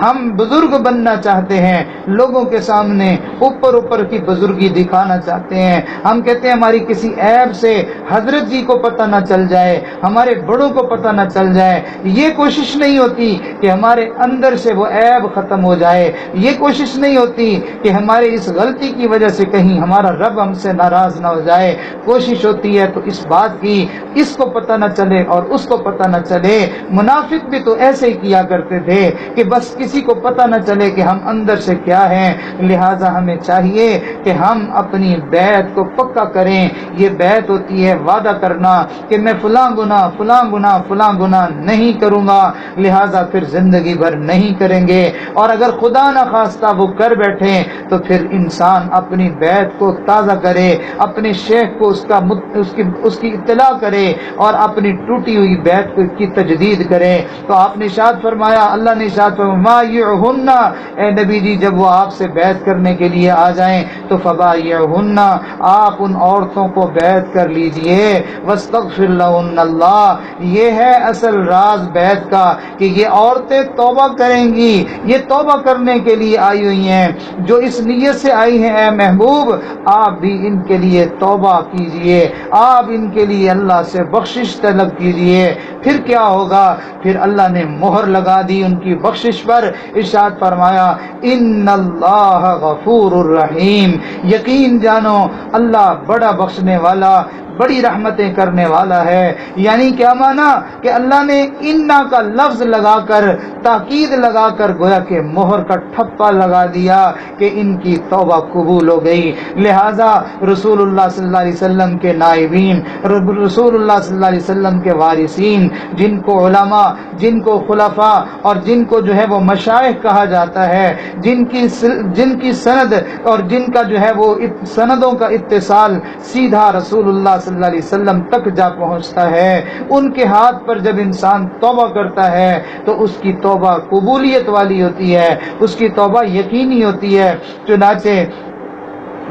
ہم بزرگ بننا چاہتے ہیں، لوگوں کے سامنے اوپر کی بزرگی دکھانا چاہتے ہیں، ہم کہتے ہیں ہماری کسی عیب سے حضرت جی کو پتہ نہ چل جائے، ہمارے بڑوں کو پتہ نہ چل جائے۔ یہ کوشش نہیں ہوتی کہ ہمارے اندر سے وہ عیب ختم ہو جائے، یہ کوشش نہیں ہوتی کہ ہمارے اس غلطی کی وجہ سے کہیں ہمارا رب ہم سے ناراض نہ ہو جائے۔ کوشش ہوتی ہے تو اس بات کی اس کو پتہ نہ چلے اور اس کو پتہ نہ چلے۔ منافق بھی تو ایسے ہی کیا کرتے تھے کہ بس کسی کو پتہ نہ چلے کہ ہم اندر سے کیا ہیں۔ لہٰذا ہمیں چاہیے کہ ہم اپنی بیعت کو پکا کریں۔ یہ بیعت ہوتی ہے وعدہ کرنا کہ میں فلاں گناہ نہیں کروں گا، لہٰذا پھر زندگی بھر نہیں کریں گے، اور اگر خدا نہ خواستہ وہ کر بیٹھیں تو پھر انسان اپنی بیعت کو تازہ کرے، اپنے شیخ کو اس کی اطلاع کرے، اور اپنی ٹوٹی ہوئی بیعت کی تجدید کرے۔ تو آپ نے ارشاد فرمایا، اللہ نے ارشاد فرمایا مایعہن، اے نبی جی جب وہ آپ سے بیعت کرنے کے لیے آ جائیں تو فبایعہن، آپ ان عورتوں کو بیعت کر لیجئے، واستغفر لہن اللہ، یہ ہے اصل راز بیعت کا کہ یہ عورتیں توبہ کریں گی، یہ توبہ کرنے کے لیے آئی ہوئی ہیں، جو اس نیت سے آئی ہیں اے محبوب آپ بھی ان کے لیے توبہ کیجئے، آپ ان کے لیے اللہ سے بخشش طلب کیجئے۔ پھر کیا ہوگا؟ پھر اللہ نے مہر لگا دی ان کی بخشش پر، ارشاد فرمایا ان اللہ غفور الرحیم، یقین جانو اللہ بڑا بخشنے والا، بڑی رحمتیں کرنے والا ہے۔ یعنی کیا مانا کہ اللہ نے انا کا لفظ لگا کر، تاکید لگا کر گویا کہ مہر کا ٹھپا لگا دیا کہ ان کی توبہ قبول ہو گئی۔ لہذا رسول اللہ صلی اللہ علیہ وسلم کے نائبین، رسول اللہ صلی اللہ علیہ وسلم کے وارثین، جن کو علماء، جن کو خلفاء، اور جن کو جو ہے وہ مشائخ کہا جاتا ہے، جن کی سند اور جن کا جو ہے وہ سندوں کا اتصال سیدھا رسول اللہ صلی اللہ علیہ وسلم تک جا پہنچتا ہے، ان کے ہاتھ پر جب انسان توبہ کرتا ہے تو اس کی توبہ قبولیت والی ہوتی ہے، اس کی توبہ یقینی ہوتی ہے۔ چنانچہ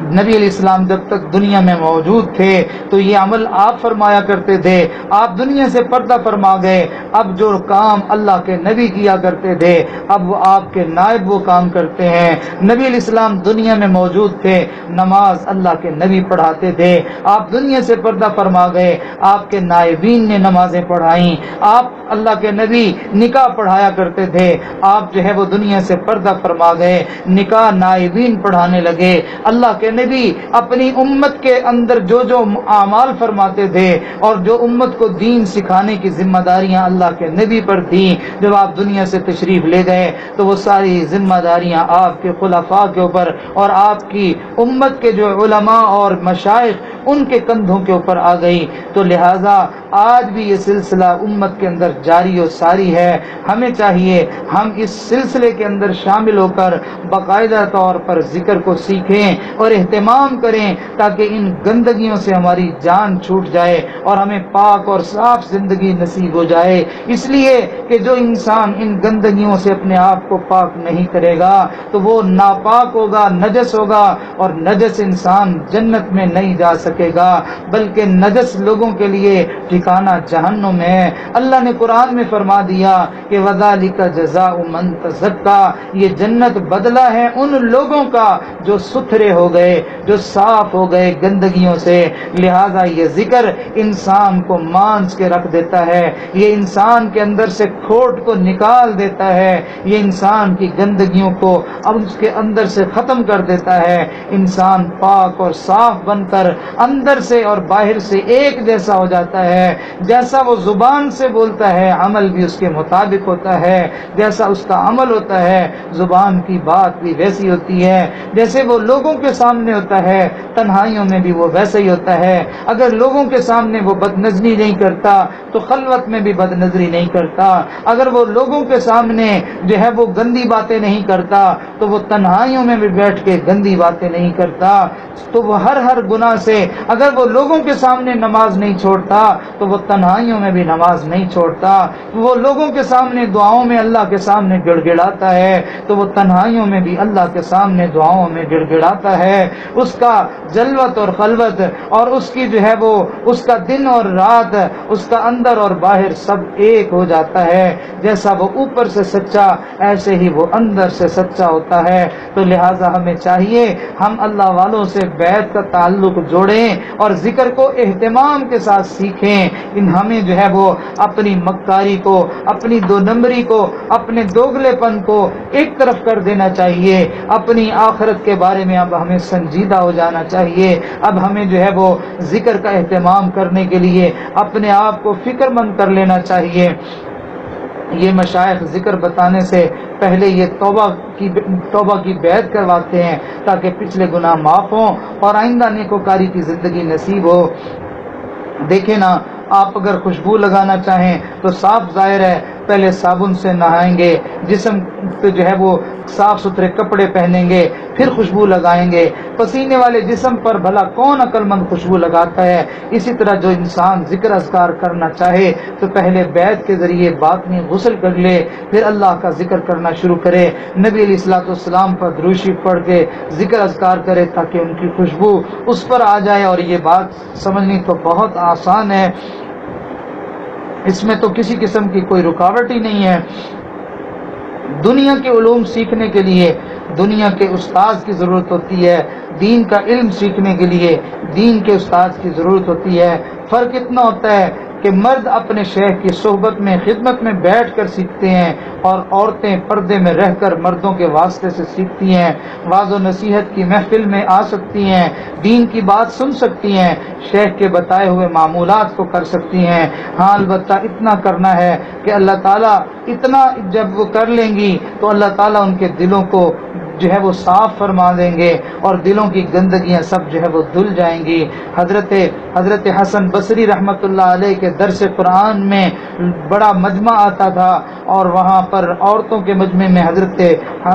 نبی علیہ السلام جب تک دنیا میں موجود تھے تو یہ عمل آپ فرمایا کرتے تھے، آپ دنیا سے پردہ فرما گئے، اب جو کام اللہ کے نبی کیا کرتے تھے اب وہ آپ کے نائب وہ کام کرتے ہیں۔ نبی علیہ السلام دنیا میں موجود تھے، نماز اللہ کے نبی پڑھاتے تھے، آپ دنیا سے پردہ فرما گئے، آپ کے نائبین نے نمازیں پڑھائیں، آپ اللہ کے نبی نکاح پڑھایا کرتے تھے، آپ جو ہے وہ دنیا سے پردہ فرما گئے، نکاح نائبین پڑھانے لگے۔ اللہ کے نبی اپنی امت کے اندر جو اعمال فرماتے تھے اور جو امت کو دین سکھانے کی ذمہ داریاں اللہ کے نبی پر تھیں، جب آپ دنیا سے تشریف لے گئے تو وہ ساری ذمہ داریاں آپ کے خلفاء کے اوپر اور آپ کی امت کے جو علماء اور مشائخ ان کے کندھوں کے اوپر آ گئی۔ تو لہٰذا آج بھی یہ سلسلہ امت کے اندر جاری و ساری ہے، ہمیں چاہیے ہم اس سلسلے کے اندر شامل ہو کر باقاعدہ طور پر ذکر کو سیکھیں اور اور اہتمام کریں تاکہ ان گندگیوں سے ہماری جان چھوٹ جائے اور ہمیں پاک اور صاف زندگی نصیب ہو جائے. اس لیے کہ جو انسان ان گندگیوں سے اپنے آپ کو پاک نہیں کرے گا تو وہ ناپاک ہوگا, نجس ہوگا, اور نجس انسان جنت میں نہیں جا سکے گا بلکہ نجس لوگوں کے لیے ٹھکانہ جہنم ہے. اللہ نے قرآن میں فرما دیا کہ وَذَلِكَ جَزَاءُ مَن تَزَكَّىٰ, یہ جنت بدلہ ہے ان لوگوں کا جو ستھرے ہو گئے, جو صاف ہو گئے گندگیوں سے. لہذا یہ ذکر انسان کو مانچ کے رکھ دیتا ہے, یہ انسان کے اندر سے کھوٹ کو نکال دیتا ہے, یہ انسان کی گندگیوں کو اب اس کے اندر سے ختم کر دیتا ہے. انسان پاک اور صاف بن کر اندر سے اور باہر سے ایک جیسا ہو جاتا ہے. جیسا وہ زبان سے بولتا ہے عمل بھی اس کے مطابق ہوتا ہے, جیسا اس کا عمل ہوتا ہے زبان کی بات بھی ویسی ہوتی ہے. جیسے وہ لوگوں کے سامنے ہوتا ہے تنہائیوں میں بھی وہ ویسا ہی ہوتا ہے. اگر لوگوں کے سامنے وہ بدنظری نہیں کرتا تو خلوت میں بھی بدنظری نہیں کرتا. اگر وہ لوگوں کے سامنے جو ہے وہ گندی باتیں نہیں کرتا تو وہ تنہائیوں میں بھی بیٹھ کے گندی باتیں نہیں کرتا. تو وہ ہر گناہ سے, اگر وہ لوگوں کے سامنے نماز نہیں چھوڑتا تو وہ تنہائیوں میں بھی نماز نہیں چھوڑتا. وہ لوگوں کے سامنے دعاؤں میں اللہ کے سامنے گڑ گڑاتا ہے تو وہ تنہائیوں میں بھی اللہ کے سامنے دعاؤں میں گڑ گڑاتا ہے. اس کا جلوت اور خلوت اور اس کی جو ہے وہ اس کا دن اور رات, اس کا اندر اور باہر سب ایک ہو جاتا ہے. جیسا وہ اوپر سے سچا ایسے ہی وہ اندر سے سچا ہوتا ہے. تو لہٰذا ہمیں چاہیے ہم اللہ والوں سے بیعت کا تعلق جوڑیں اور ذکر کو اہتمام کے ساتھ سیکھیں. ہمیں جو ہے وہ اپنی مکاری کو, اپنی دو نمبری کو, اپنے دوگلے پن کو ایک طرف کر دینا چاہیے. اپنی آخرت کے بارے میں اب ہمیں سنجیدہ ہو جانا چاہیے. اب ہمیں جو ہے وہ ذکر کا اہتمام کرنے کے لیے اپنے آپ کو فکر مند کر لینا چاہیے. یہ مشائخ ذکر بتانے سے پہلے یہ توبہ کی بیعت کرواتے ہیں تاکہ پچھلے گناہ معاف ہوں اور آئندہ نیکوکاری کی زندگی نصیب ہو. دیکھیں نا, آپ اگر خوشبو لگانا چاہیں تو صاف ظاہر ہے پہلے صابن سے نہائیں گے, جسم پہ جو ہے وہ صاف ستھرے کپڑے پہنیں گے, پھر خوشبو لگائیں گے. پسینے والے جسم پر بھلا کون عقل مند خوشبو لگاتا ہے؟ اسی طرح جو انسان ذکر اذکار کرنا چاہے تو پہلے بیعت کے ذریعے باطنی غسل کر لے, پھر اللہ کا ذکر کرنا شروع کرے. نبی علیہ الصلوۃ والسلام پر درود شریف پڑھ کے ذکر اذکار کرے تاکہ ان کی خوشبو اس پر آ جائے. اور یہ بات سمجھنی تو بہت آسان ہے, اس میں تو کسی قسم کی کوئی رکاوٹ ہی نہیں ہے. دنیا کے علوم سیکھنے کے لیے دنیا کے استاذ کی ضرورت ہوتی ہے, دین کا علم سیکھنے کے لیے دین کے استاذ کی ضرورت ہوتی ہے. فرق اتنا ہوتا ہے کہ مرد اپنے شیخ کی صحبت میں خدمت میں بیٹھ کر سیکھتے ہیں اور عورتیں پردے میں رہ کر مردوں کے واسطے سے سیکھتی ہیں. واعظ و نصیحت کی محفل میں آ سکتی ہیں, دین کی بات سن سکتی ہیں, شیخ کے بتائے ہوئے معمولات کو کر سکتی ہیں. ہاں البتہ اتنا کرنا ہے کہ اللہ تعالیٰ اتنا جب وہ کر لیں گی تو اللہ تعالیٰ ان کے دلوں کو جو ہے وہ صاف فرما دیں گے اور دلوں کی گندگیاں سب جو ہے وہ دھل جائیں گی. حضرت حسن بصری رحمۃ اللہ علیہ کے درس قرآن میں بڑا مجمع آتا تھا اور وہاں پر عورتوں کے مجمع میں حضرت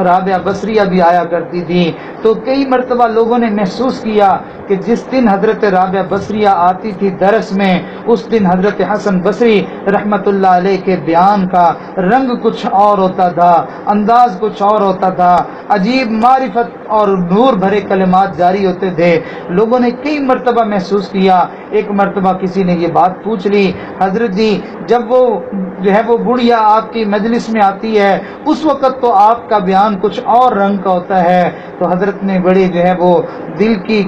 رابعہ بصریہ بھی آیا کرتی تھی. تو کئی مرتبہ لوگوں نے محسوس کیا کہ جس دن حضرت رابعہ بصریہ آتی تھی درس میں, اس دن حضرت حسن بصری رحمۃ اللہ علیہ کے بیان کا رنگ کچھ اور ہوتا تھا, انداز کچھ اور ہوتا تھا, عجیب معرفت اور نور بھرے کلمات جاری ہوتے تھے. لوگوں نے کئی مرتبہ محسوس کیا. ایک مرتبہ کسی نے یہ بات پوچھ لی, حضرت جی جب وہ جو ہے وہ بڑھیا آپ کی مجلس میں آتی ہے اس وقت تو آپ کا بیان کچھ اور رنگ کا ہوتا ہے. تو حضرت نے بڑی جو ہے وہ دل کی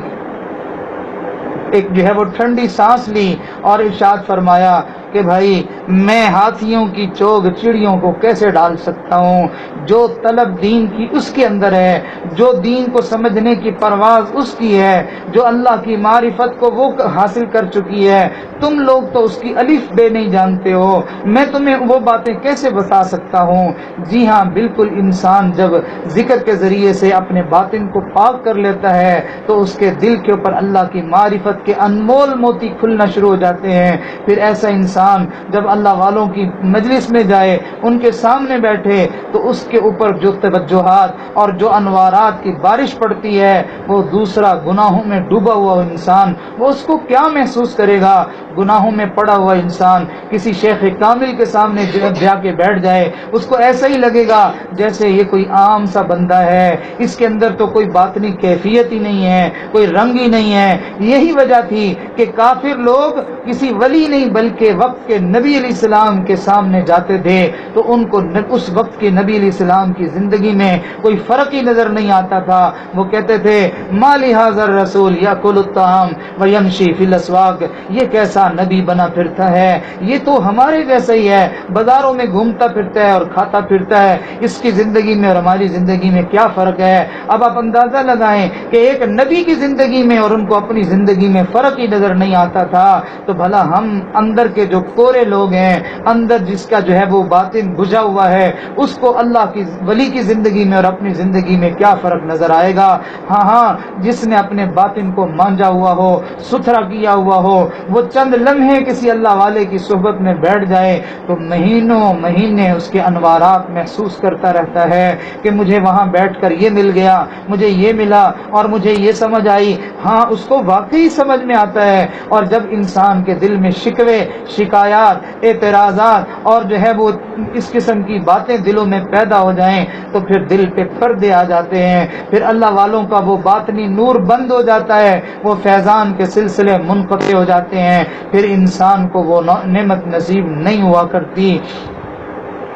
ایک جو ہے وہ ٹھنڈی سانس لی اور ارشاد فرمایا کہ بھائی میں ہاتھیوں کی چوگ چڑیوں کو کیسے ڈال سکتا ہوں؟ جو طلب دین کی اس کے اندر ہے, جو دین کو سمجھنے کی پرواز اس کی ہے, جو اللہ کی معرفت کو وہ حاصل کر چکی ہے. تم لوگ تو اس کی الف بے نہیں جانتے ہو, میں تمہیں وہ باتیں کیسے بتا سکتا ہوں؟ جی ہاں بالکل, انسان جب ذکر کے ذریعے سے اپنے باطن کو پاک کر لیتا ہے تو اس کے دل کے اوپر اللہ کی معرفت کے انمول موتی کھلنا شروع ہو جاتے ہیں. پھر ایسا انسان انسان جب اللہ والوں کی مجلس میں جائے، ان کے سامنے بیٹھے، تو اس کے اوپر جو توجہات اور جو انوارات کی بارش پڑتی ہے، وہ دوسرا گناہوں میں ڈوبا ہوا انسان وہ اس کو کیا محسوس کرے گا؟ گناہوں میں پڑا ہوا انسان کسی شیخ کامل کے سامنے جا کے بیٹھ جائے، اس کو ایسا ہی لگے گا جیسے یہ کوئی عام سا بندہ ہے، اس کے اندر تو کوئی باطنی کیفیت ہی نہیں ہے، کوئی رنگ ہی نہیں ہے۔ یہی وجہ تھی کہ کافر لوگ کسی ولی نہیں بلکہ وقت کے نبی علیہ السلام کے سامنے جاتے تھے تو ان کو اس وقت کے نبی علیہ السلام کی زندگی میں کوئی فرق ہی نظر نہیں آتا تھا۔ وہ کہتے تھے ما لہذا الرسول یاکل الطعام ویمشی فی الاسواق، یہ کیسا نبی بنا پھرتا ہے، یہ تو ہمارے جیسا ہی ہے، بازاروں میں گھومتا پھرتا ہے اور کھاتا پھرتا ہے، اس کی زندگی میں اور ہماری زندگی میں کیا فرق ہے؟ اب آپ اندازہ لگائیں کہ ایک نبی کی زندگی میں اور ان کو اپنی زندگی میں فرق ہی نظر نہیں آتا تھا، تو بھلا ہم اندر کے جو کورے لوگ ہیں، اندر جس کا جو ہے وہ باطن بجھا ہوا ہے، اس کو اللہ کی ولی کی زندگی میں اور اپنی زندگی میں کیا فرق نظر آئے گا؟ ہاں جس نے اپنے باطن کو مانجا ہوا ہو، ستھرا کیا ہوا ہو، وہ چند لمحے کسی اللہ والے کی صحبت میں بیٹھ جائے تو مہینوں مہینے اس کے انوارات محسوس کرتا رہتا ہے کہ مجھے وہاں بیٹھ کر یہ مل گیا، مجھے یہ ملا اور مجھے یہ سمجھ آئی۔ ہاں اس کو واقعی سمجھ میں آتا ہے، اور جب انسان کے دل میں شکوے، شکایات، اعتراضات اور جو ہے وہ اس قسم کی باتیں دلوں میں پیدا ہو جائیں تو پھر دل پہ پردے آ جاتے ہیں، پھر اللہ والوں کا وہ باطنی نور بند ہو جاتا ہے، وہ فیضان کے سلسلے منقطع ہو جاتے ہیں، پھر انسان کو وہ نعمت نصیب نہیں ہوا کرتی۔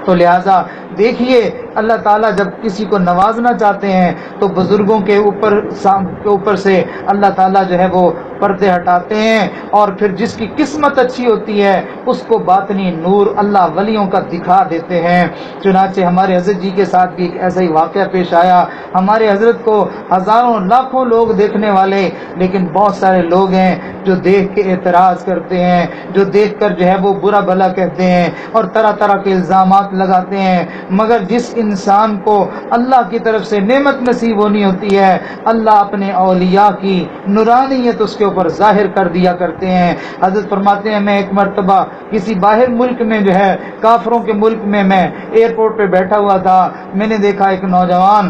تو لہذا دیکھیے اللہ تعالیٰ جب کسی کو نوازنا چاہتے ہیں تو بزرگوں کے اوپر سے اللہ تعالیٰ جو ہے وہ پردے ہٹاتے ہیں، اور پھر جس کی قسمت اچھی ہوتی ہے اس کو باطنی نور اللہ ولیوں کا دکھا دیتے ہیں۔ چنانچہ ہمارے حضرت جی کے ساتھ بھی ایک ایسا ہی واقعہ پیش آیا۔ ہمارے حضرت کو ہزاروں لاکھوں لوگ دیکھنے والے، لیکن بہت سارے لوگ ہیں جو دیکھ کے اعتراض کرتے ہیں، جو دیکھ کر جو ہے وہ برا بھلا کہتے ہیں اور طرح طرح کے الزامات لگاتے ہیں، مگر جس انسان کو اللہ کی طرف سے نعمت نصیب ہونی ہوتی ہے، اللہ اپنے اولیاء کی نورانیت اس کے اوپر ظاہر کر دیا کرتے ہیں۔ حضرت فرماتے ہیں میں ایک مرتبہ کسی باہر ملک میں جو ہے کافروں کے ملک میں ایئرپورٹ پہ بیٹھا ہوا تھا، میں نے دیکھا ایک نوجوان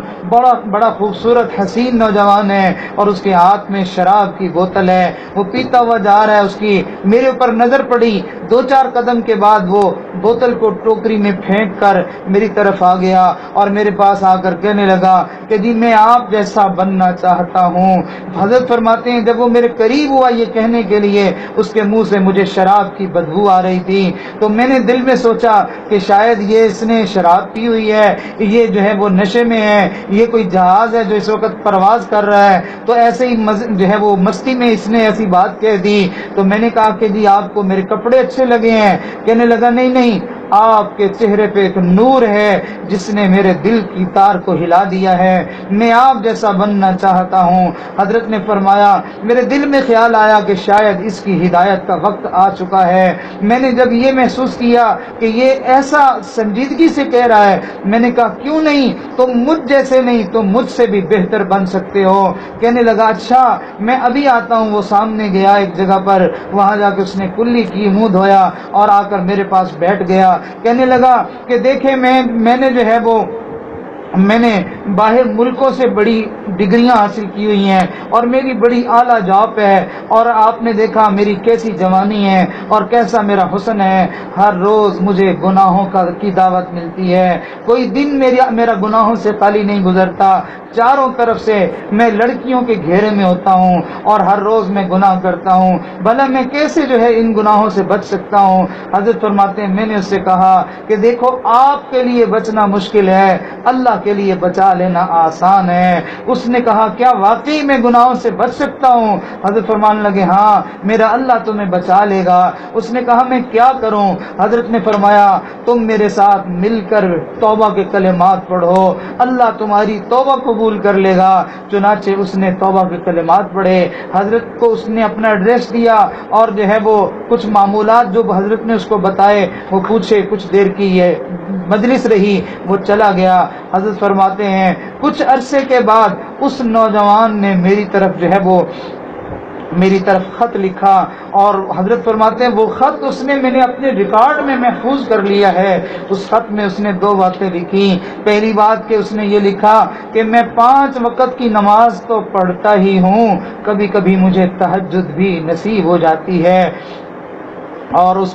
بڑا خوبصورت حسین نوجوان ہے اور اس کے ہاتھ میں شراب کی بوتل ہے، وہ پیتا ہوا جا رہا ہے، اس کی میرے اوپر نظر پڑی، 2-4 قدم کے بعد وہ بوتل کو ٹوکری میں پھینک کر میری طرف آ گیا اور میرے پاس آ کر کہنے لگا کہ جی میں آپ جیسا بننا چاہتا ہوں۔ حضرت فرماتے ہیں جب وہ میرے قریب ہوا یہ کہنے کے لیے، اس کے منہ سے مجھے شراب کی بدبو آ رہی تھی، تو میں نے دل میں سوچا کہ شاید یہ اس نے شراب پی ہوئی ہے، یہ جو ہے وہ نشے میں ہے، یہ کوئی جہاز ہے جو اس وقت پرواز کر رہا ہے، تو ایسے ہی جو ہے وہ مستی میں اس نے ایسی بات کہہ دی۔ تو میں نے کہا کہ جی آپ کو میرے کپڑے اچھے لگے ہیں؟ کہنے لگا نہیں، آپ کے چہرے پہ ایک نور ہے جس نے میرے دل کی تار کو ہلا دیا ہے، میں آپ جیسا بننا چاہتا ہوں۔ حضرت نے فرمایا میرے دل میں خیال آیا کہ شاید اس کی ہدایت کا وقت آ چکا ہے۔ میں نے جب یہ محسوس کیا کہ یہ ایسا سنجیدگی سے کہہ رہا ہے، میں نے کہا کیوں نہیں، تم مجھ جیسے نہیں تو مجھ سے بھی بہتر بن سکتے ہو۔ کہنے لگا اچھا میں ابھی آتا ہوں۔ وہ سامنے گیا ایک جگہ پر، وہاں جا کے اس نے کلی کی، منہ دھویا اور آ کر میرے پاس بیٹھ گیا۔ کہنے لگا کہ دیکھیں میں نے جو ہے وہ میں نے باہر ملکوں سے بڑی ڈگریاں حاصل کی ہوئی ہیں اور میری بڑی اعلیٰ جاب ہے، اور آپ نے دیکھا میری کیسی جوانی ہے اور کیسا میرا حسن ہے، ہر روز مجھے گناہوں کی دعوت ملتی ہے، کوئی دن میرا گناہوں سے خالی نہیں گزرتا، چاروں طرف سے میں لڑکیوں کے گھیرے میں ہوتا ہوں اور ہر روز میں گناہ کرتا ہوں، بھلا میں کیسے جو ہے ان گناہوں سے بچ سکتا ہوں؟ حضرت فرماتے ہیں میں نے اس سے کہا کہ دیکھو آپ کے لیے بچنا مشکل ہے، اللہ کے لیے بچا لینا آسان ہے۔ اس نے کہا کیا واقعی میں گناہوں سے بچ سکتا ہوں؟ حضرت فرمانے لگے ہاں میرا اللہ تمہیں بچا لے گا۔ اس نے کہا میں کیا کروں؟ حضرت نے فرمایا تم میرے ساتھ مل کر توبہ کے کلمات پڑھو، اللہ تمہاری توبہ قبول کر لے گا۔ چنانچہ اس نے توبہ کے کلمات پڑھے، حضرت کو اس نے اپنا ایڈریس دیا اور جو ہے وہ کچھ معمولات جو حضرت نے اس کو بتائے وہ پوچھے، کچھ دیر کی یہ مجلس رہی، وہ چلا گیا۔ حضرت فرماتے ہیں کچھ عرصے کے بعد اس نوجوان نے میری طرف جو ہے وہ میری طرف خط لکھا، اور حضرت فرماتے ہیں وہ خط اس نے میں نے اپنے ریکارڈ میں محفوظ کر لیا ہے۔ اس خط میں اس نے دو باتیں لکھی۔ پہلی بات کہ اس نے یہ لکھا کہ میں 5 وقت کی نماز تو پڑھتا ہی ہوں، کبھی کبھی مجھے تہجد بھی نصیب ہو جاتی ہے۔ اور اس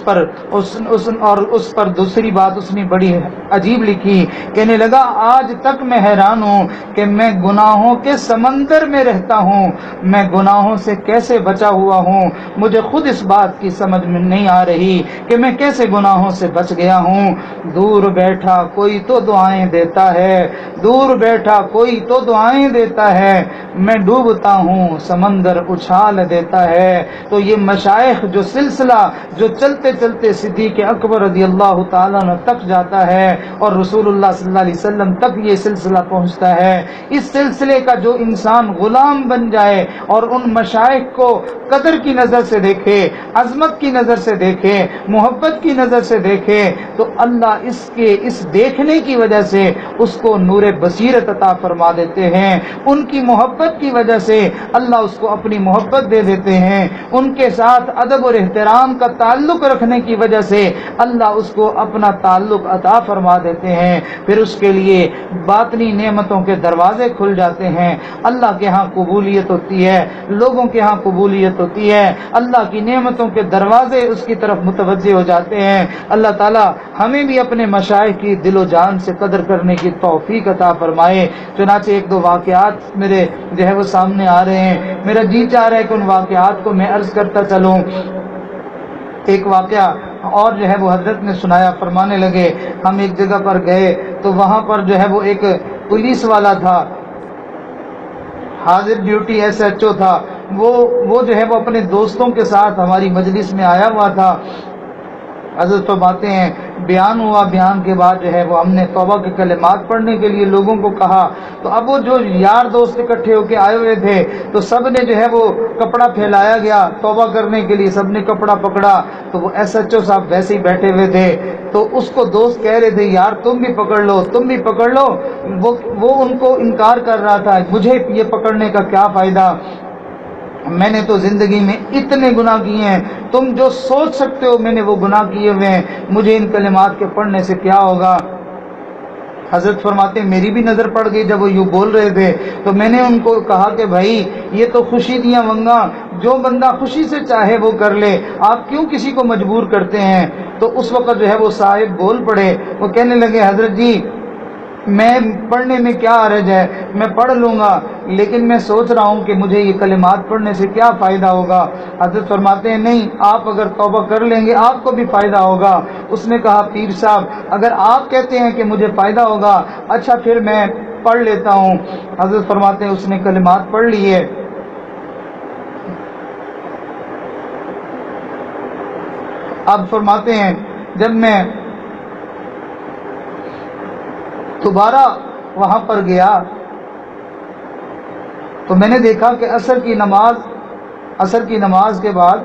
پر دوسری بات اس نے بڑی عجیب لکھی، کہنے لگا آج تک میں حیران ہوں کہ میں گناہوں کے سمندر میں رہتا ہوں، میں گناہوں سے کیسے بچا ہوا ہوں، مجھے خود اس بات کی سمجھ میں نہیں آ رہی کہ میں کیسے گناہوں سے بچ گیا ہوں۔ دور بیٹھا کوئی تو دعائیں دیتا ہے، دور بیٹھا کوئی تو دعائیں دیتا ہے، میں ڈوبتا ہوں سمندر اچھال دیتا ہے۔ تو یہ مشائخ جو سلسلہ جو چلتے چلتے صدیق اکبر رضی اللہ تعالیٰ عنہ تک جاتا ہے اور رسول اللہ صلی اللہ علیہ وسلم تک یہ سلسلہ پہنچتا ہے، اس سلسلے کا جو انسان غلام بن جائے اور ان مشائخ کو قدر کی نظر سے دیکھے، عظمت کی نظر سے دیکھے، محبت کی نظر سے دیکھے، تو اللہ اس دیکھنے کی وجہ سے اس کو نور بصیرت عطا فرما دیتے ہیں۔ ان کی محبت کی وجہ سے اللہ اس کو اپنی محبت دے دیتے ہیں۔ ان کے ساتھ ادب اور احترام کا تعلق رکھنے کی وجہ سے اللہ اس کو اپنا تعلق عطا فرما دیتے ہیں۔ پھر اس کے لیے باطنی نعمتوں کے دروازے کھل جاتے ہیں۔ اللہ کے ہاں قبولیت ہوتی ہے، لوگوں کے ہاں قبولیت ہوتی ہے، اللہ کی نعمتوں کے دروازے اس کی طرف متوجہ ہو جاتے ہیں۔ اللہ تعالی ہمیں بھی اپنے مشائخ کی دل و جان سے قدر کرنے کی توفیق عطا فرمائے۔ چنانچہ 1-2 واقعات میرے جو ہے وہ سامنے آ رہے ہیں، میرا جی چاہ رہا ہے کہ ان واقعات کو میں عرض کرتا چلوں۔ ایک واقعہ اور جو ہے وہ حضرت نے سنایا، فرمانے لگے ہم ایک جگہ پر گئے تو وہاں پر جو ہے وہ ایک پولیس والا تھا، حاضر ڈیوٹی SHO تھا، وہ جو ہے وہ اپنے دوستوں کے ساتھ ہماری مجلس میں آیا ہوا تھا۔ حضرت فرماتے ہیں بیان ہوا، بیان کے بعد جو ہے وہ ہم نے توبہ کے کلمات پڑھنے کے لیے لوگوں کو کہا، تو اب وہ جو یار دوست اکٹھے ہو کے آئے ہوئے تھے تو سب نے جو ہے وہ کپڑا پھیلایا گیا توبہ کرنے کے لیے، سب نے کپڑا پکڑا، تو وہ SHO صاحب ویسے ہی بیٹھے ہوئے تھے، تو اس کو دوست کہہ رہے تھے یار تم بھی پکڑ لو، تم بھی پکڑ لو، وہ ان کو انکار کر رہا تھا، مجھے یہ پکڑنے کا کیا فائدہ، میں نے تو زندگی میں اتنے گناہ کیے ہیں، تم جو سوچ سکتے ہو میں نے وہ گناہ کیے ہوئے ہیں، مجھے ان کلمات کے پڑھنے سے کیا ہوگا۔ حضرت فرماتے ہیں میری بھی نظر پڑ گئی جب وہ یوں بول رہے تھے، تو میں نے ان کو کہا کہ بھائی یہ تو خوشی دیاں منگا، جو بندہ خوشی سے چاہے وہ کر لے، آپ کیوں کسی کو مجبور کرتے ہیں۔ تو اس وقت جو ہے وہ صاحب بول پڑے، وہ کہنے لگے حضرت جی میں پڑھنے میں کیا حرج ہے، میں پڑھ لوں گا، لیکن میں سوچ رہا ہوں کہ مجھے یہ کلمات پڑھنے سے کیا فائدہ ہوگا۔ حضرت فرماتے ہیں نہیں، آپ اگر توبہ کر لیں گے آپ کو بھی فائدہ ہوگا۔ اس نے کہا پیر صاحب اگر آپ کہتے ہیں کہ مجھے فائدہ ہوگا، اچھا پھر میں پڑھ لیتا ہوں۔ حضرت فرماتے ہیں اس نے کلمات پڑھ لیے۔ اب فرماتے ہیں جب میں دوبارہ وہاں پر گیا تو میں نے دیکھا کہ عصر کی نماز کے بعد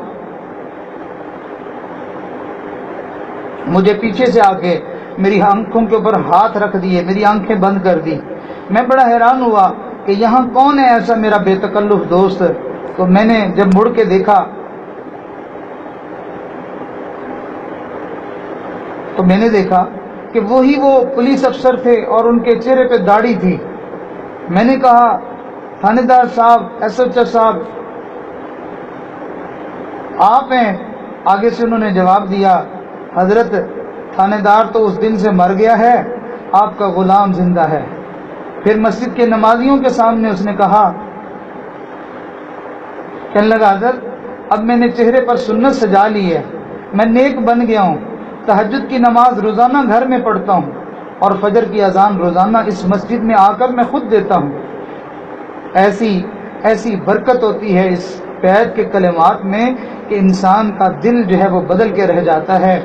مجھے پیچھے سے آ کے میری آنکھوں کے اوپر ہاتھ رکھ دیے، میری آنکھیں بند کر دی۔ میں بڑا حیران ہوا کہ یہاں کون ہے ایسا میرا بے تکلف دوست۔ تو میں نے جب مڑ کے دیکھا تو میں نے دیکھا کہ وہی وہ پولیس افسر تھے اور ان کے چہرے پہ داڑھی تھی۔ میں نے کہا تھانے دار صاحب، SHO صاحب آپ ہیں؟ آگے سے انہوں نے جواب دیا حضرت تھانے دار تو اس دن سے مر گیا ہے، آپ کا غلام زندہ ہے۔ پھر مسجد کے نمازیوں کے سامنے اس نے کہا، کہنے لگا حضرت اب میں نے چہرے پر سنت سجا لی ہے، میں نیک بن گیا ہوں، تہجد کی نماز روزانہ گھر میں پڑھتا ہوں اور فجر کی اذان روزانہ اس مسجد میں آ کر میں خود دیتا ہوں۔ ایسی برکت ہوتی ہے اس بیت کے کلمات میں کہ انسان کا دل جو ہے وہ بدل کے رہ جاتا ہے۔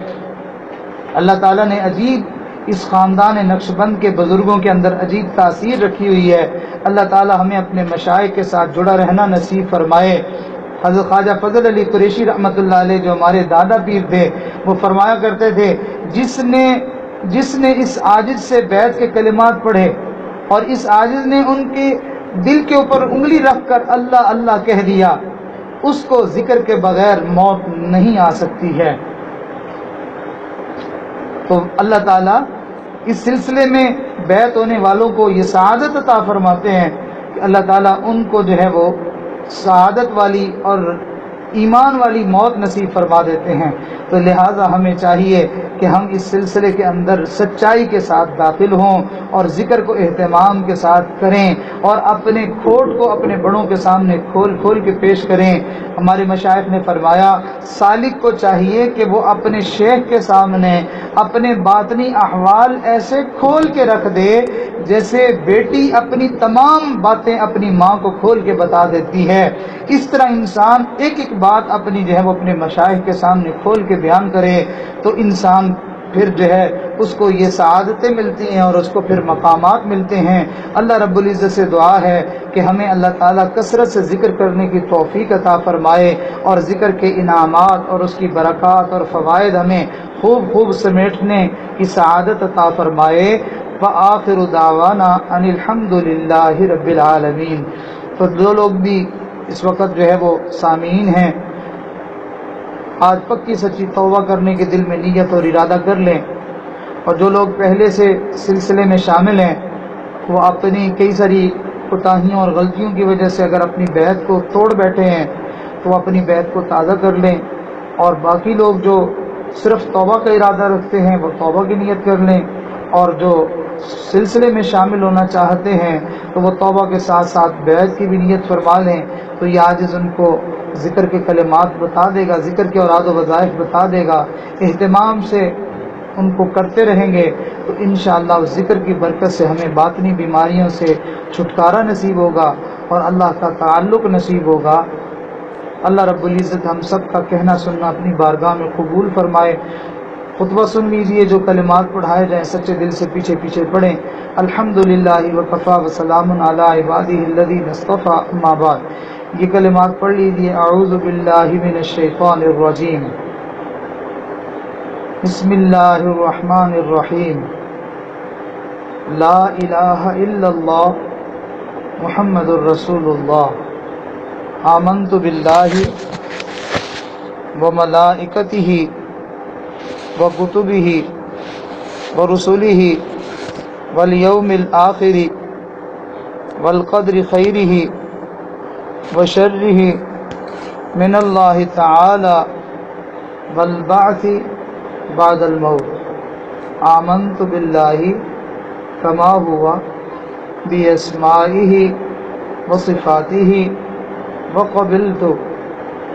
اللہ تعالیٰ نے عجیب اس خاندان نقشبند کے بزرگوں کے اندر عجیب تاثیر رکھی ہوئی ہے۔ اللہ تعالیٰ ہمیں اپنے مشائخ کے ساتھ جڑا رہنا نصیب فرمائے۔ حضرت خواجہ فضل علی قریشی رحمۃ اللہ علیہ جو ہمارے دادا پیر تھے، وہ فرمایا کرتے تھے جس نے اس عاجز سے بیت کے کلمات پڑھے اور اس عاجز نے ان کے دل کے اوپر انگلی رکھ کر اللہ اللہ کہہ دیا، اس کو ذکر کے بغیر موت نہیں آ سکتی ہے۔ تو اللہ تعالیٰ اس سلسلے میں بیعت ہونے والوں کو یہ سعادت عطا فرماتے ہیں کہ اللہ تعالیٰ ان کو جو ہے وہ سعادت والی اور ایمان والی موت نصیب فرما دیتے ہیں۔ تو لہٰذا ہمیں چاہیے کہ ہم اس سلسلے کے اندر سچائی کے ساتھ داخل ہوں اور ذکر کو اہتمام کے ساتھ کریں اور اپنے کھوٹ کو اپنے بڑوں کے سامنے کھول کھول کے پیش کریں۔ ہمارے مشائخ نے فرمایا سالک کو چاہیے کہ وہ اپنے شیخ کے سامنے اپنے باطنی احوال ایسے کھول کے رکھ دے جیسے بیٹی اپنی تمام باتیں اپنی ماں کو کھول کے بتا دیتی ہے۔ اس طرح انسان ایک ایک بات اپنی جو ہے وہ اپنے مشائخ کے سامنے کھول کے بیان کرے تو انسان پھر جو ہے اس کو یہ سعادتیں ملتی ہیں اور اس کو پھر مقامات ملتے ہیں۔ اللہ رب العزت سے دعا ہے کہ ہمیں اللہ تعالیٰ کثرت سے ذکر کرنے کی توفیق عطا فرمائے اور ذکر کے انعامات اور اس کی برکات اور فوائد ہمیں خوب خوب سمیٹنے کی سعادت عطا فرمائے۔ وآخر دعوانا ان الحمد للہ رب العالمین۔ تو جو لوگ بھی اس وقت جو ہے وہ سامعین ہیں، آج پکی سچی توبہ کرنے کے دل میں نیت اور ارادہ کر لیں، اور جو لوگ پہلے سے سلسلے میں شامل ہیں وہ اپنی کئی ساری کوتاہیوں اور غلطیوں کی وجہ سے اگر اپنی بیعت کو توڑ بیٹھے ہیں تو وہ اپنی بیعت کو تازہ کر لیں، اور باقی لوگ جو صرف توبہ کا ارادہ رکھتے ہیں وہ توبہ کی نیت کر لیں، اور جو سلسلے میں شامل ہونا چاہتے ہیں تو وہ توبہ کے ساتھ ساتھ بیعت کی بھی نیت فرما لیں۔ تو یہ عاجز ان کو ذکر کے کلمات بتا دے گا، ذکر کے اوراد و وظائف بتا دے گا، اہتمام سے ان کو کرتے رہیں گے تو انشاءاللہ اس ذکر کی برکت سے ہمیں باطنی بیماریوں سے چھٹکارا نصیب ہوگا اور اللہ کا تعلق نصیب ہوگا۔ اللہ رب العزت ہم سب کا کہنا سننا اپنی بارگاہ میں قبول فرمائے۔ خطبہ سن لیجئے، جو کلمات پڑھائے جائیں سچے دل سے پیچھے پیچھے پڑھیں۔ الحمدللہ وکفی وسلام علی عبادہ الذین اصطفی، اما بعد۔ یہ کلمات پڑھ لیجئے۔ اعوذ باللہ من الشیطان الرجیم، بسم اللہ الرحمن الرحیم، لا الہ الا اللہ محمد الرسول اللہ، آمنت باللہ وملائکتہ وکتبہ ورسلہ والیوم الآخر والقدر خیرہ وشرہ من اللہ تعالی والبعث بعد الموت، آمنت باللہ کما ہوا باسمائہ وصفاتہ وقبلت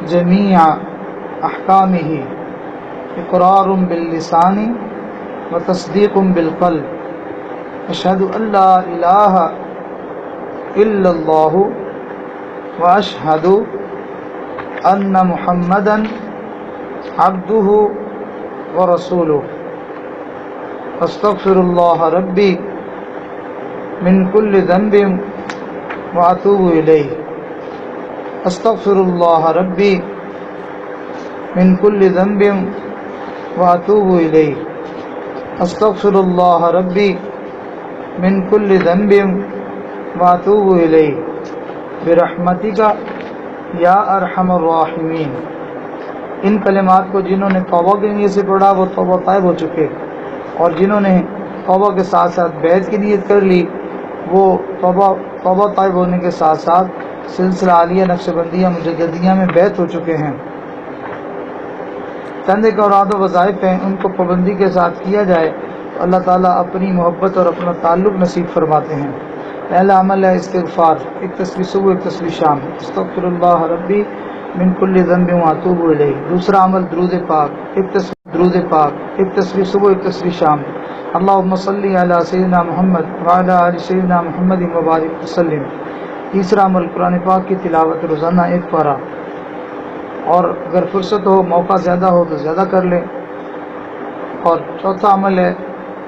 جمیع احکامہ، اقرار باللسان وتصدیق بالقلب، اشہد ان لا الہ الا اللہ واشہد ان محمدا عبدہ ورسولہ، استغفر اللہ ربی من کل ذنب واتوب الیہ، استغفر اللہ ربی من کل ذنب واتوب الیہ، استغفر اللہ ربی من کل ذنب واتوب الیہ، برحمتک یا ارحم الراحمین۔ ان کلمات کو جنہوں نے توبہ کی نیت سے پڑھا وہ توبہ طائب ہو چکے، اور جنہوں نے توبہ کے ساتھ ساتھ بیعت کی نیت کر لی وہ توبہ طائب ہونے کے ساتھ ساتھ سلسلہ عالیہ نقشبندیہ مجددیہ میں بیعت ہو چکے ہیں۔ چند ایک اوراد و وظائف ہیں، ان کو پابندی کے ساتھ کیا جائے تو اللہ تعالیٰ اپنی محبت اور اپنا تعلق نصیب فرماتے ہیں۔ پہلا عمل ہے استغفار، ایک تسبیح صبح ایک تسبیح شام، استغفر اللہ ربی من کل ذنب واتوب الیہ۔ دوسرا عمل درود پاک، ایک تسبیح صبح ایک تسبیح شام، اللہم صلی علی سیدنا محمد وعلی آل سیدنا محمد مبارک وسلم۔ تیسرا عمل قرآن پاک کی تلاوت، روزانہ ایک پارہ، اور اگر فرصت ہو موقع زیادہ ہو تو زیادہ کر لیں۔ اور چوتھا عمل ہے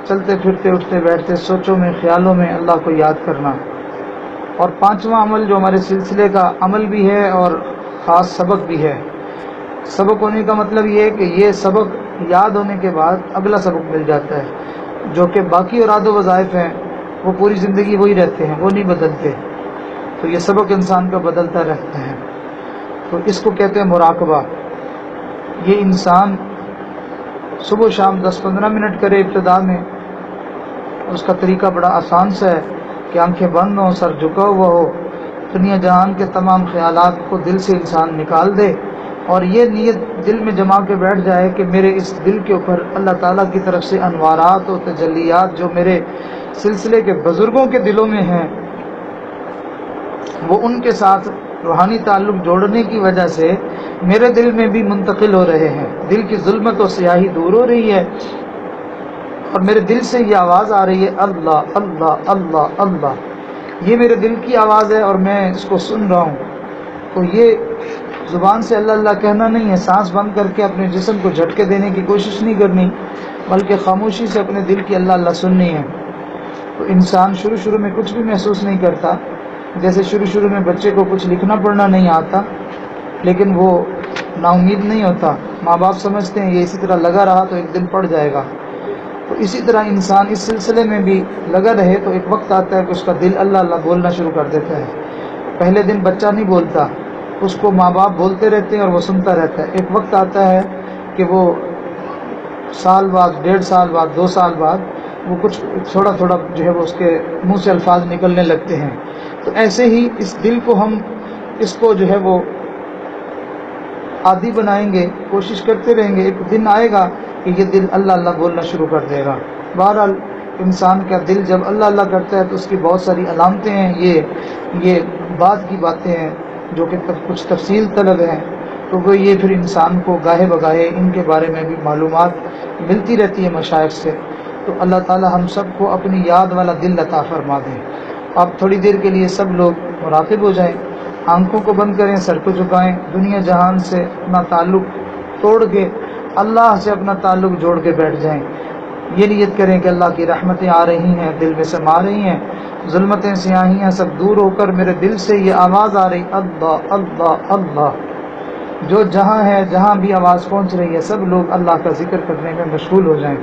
چلتے پھرتے اٹھتے بیٹھتے سوچوں میں خیالوں میں اللہ کو یاد کرنا۔ اور پانچواں عمل جو ہمارے سلسلے کا عمل بھی ہے اور خاص سبق بھی ہے۔ سبق ہونے کا مطلب یہ ہے کہ یہ سبق یاد ہونے کے بعد اگلا سبق مل جاتا ہے، جو کہ باقی اوراد و وظائف ہیں وہ پوری زندگی وہی رہتے ہیں، وہ نہیں بدلتے، تو یہ سبق انسان کا بدلتا رہتا ہے۔ تو اس کو کہتے ہیں مراقبہ. یہ انسان صبح شام 10-15 منٹ کرے ابتدا میں. اس کا طریقہ بڑا آسان سا ہے کہ آنکھیں بند ہوں، سر جھکا ہوا ہو، دنیا جہان کے تمام خیالات کو دل سے انسان نکال دے اور یہ نیت دل میں جما کے بیٹھ جائے کہ میرے اس دل کے اوپر اللہ تعالیٰ کی طرف سے انوارات و تجلیات جو میرے سلسلے کے بزرگوں کے دلوں میں ہیں وہ ان کے ساتھ روحانی تعلق جوڑنے کی وجہ سے میرے دل میں بھی منتقل ہو رہے ہیں. دل کی ظلمت و سیاہی دور ہو رہی ہے اور میرے دل سے یہ آواز آ رہی ہے اللہ اللہ اللہ اللہ. یہ میرے دل کی آواز ہے اور میں اس کو سن رہا ہوں. تو یہ زبان سے اللہ اللہ کہنا نہیں ہے، سانس بند کر کے اپنے جسم کو جھٹکے دینے کی کوشش نہیں کرنی، بلکہ خاموشی سے اپنے دل کی اللہ اللہ سننی ہے. تو انسان شروع میں کچھ بھی محسوس نہیں کرتا، جیسے شروع میں بچے کو کچھ لکھنا پڑھنا نہیں آتا لیکن وہ نا امید نہیں ہوتا. ماں باپ سمجھتے ہیں یہ اسی طرح لگا رہا تو ایک دن پڑھ جائے گا. تو اسی طرح انسان اس سلسلے میں بھی لگا رہے تو ایک وقت آتا ہے کہ اس کا دل اللہ اللہ بولنا شروع کر دیتا ہے. پہلے دن بچہ نہیں بولتا، اس کو ماں باپ بولتے رہتے ہیں اور وہ سنتا رہتا ہے. ایک وقت آتا ہے کہ وہ سال بعد، 1.5 سال بعد، 2 سال بعد وہ کچھ تھوڑا جو ہے وہ اس کے منہ سے الفاظ نکلنے لگتے ہیں. تو ایسے ہی اس دل کو ہم اس کو جو ہے وہ عادی بنائیں گے، کوشش کرتے رہیں گے، ایک دن آئے گا کہ یہ دل اللہ اللہ بولنا شروع کر دے گا. بہرحال انسان کا دل جب اللہ اللہ کرتا ہے تو اس کی بہت ساری علامتیں ہیں. یہ بعد کی باتیں ہیں جو کہ کچھ تفصیل طلب ہیں. تو وہ یہ پھر انسان کو گاہے بگاہے ان کے بارے میں بھی معلومات ملتی رہتی ہے مشائخ سے. تو اللہ تعالی ہم سب کو اپنی یاد والا دل عطا فرما دیں. آپ تھوڑی دیر کے لیے سب لوگ مراقب ہو جائیں، آنکھوں کو بند کریں، سر کو جھکائیں، دنیا جہان سے اپنا تعلق توڑ کے اللہ سے اپنا تعلق جوڑ کے بیٹھ جائیں. یہ نیت کریں کہ اللہ کی رحمتیں آ رہی ہیں، دل میں سما رہی ہیں، ظلمتیں سیاہیاں سب دور ہو کر میرے دل سے یہ آواز آ رہی اللہ اللہ اللہ. جو جہاں ہے، جہاں بھی آواز پہنچ رہی ہے، سب لوگ اللہ کا ذکر کرنے میں مشغول ہو جائیں.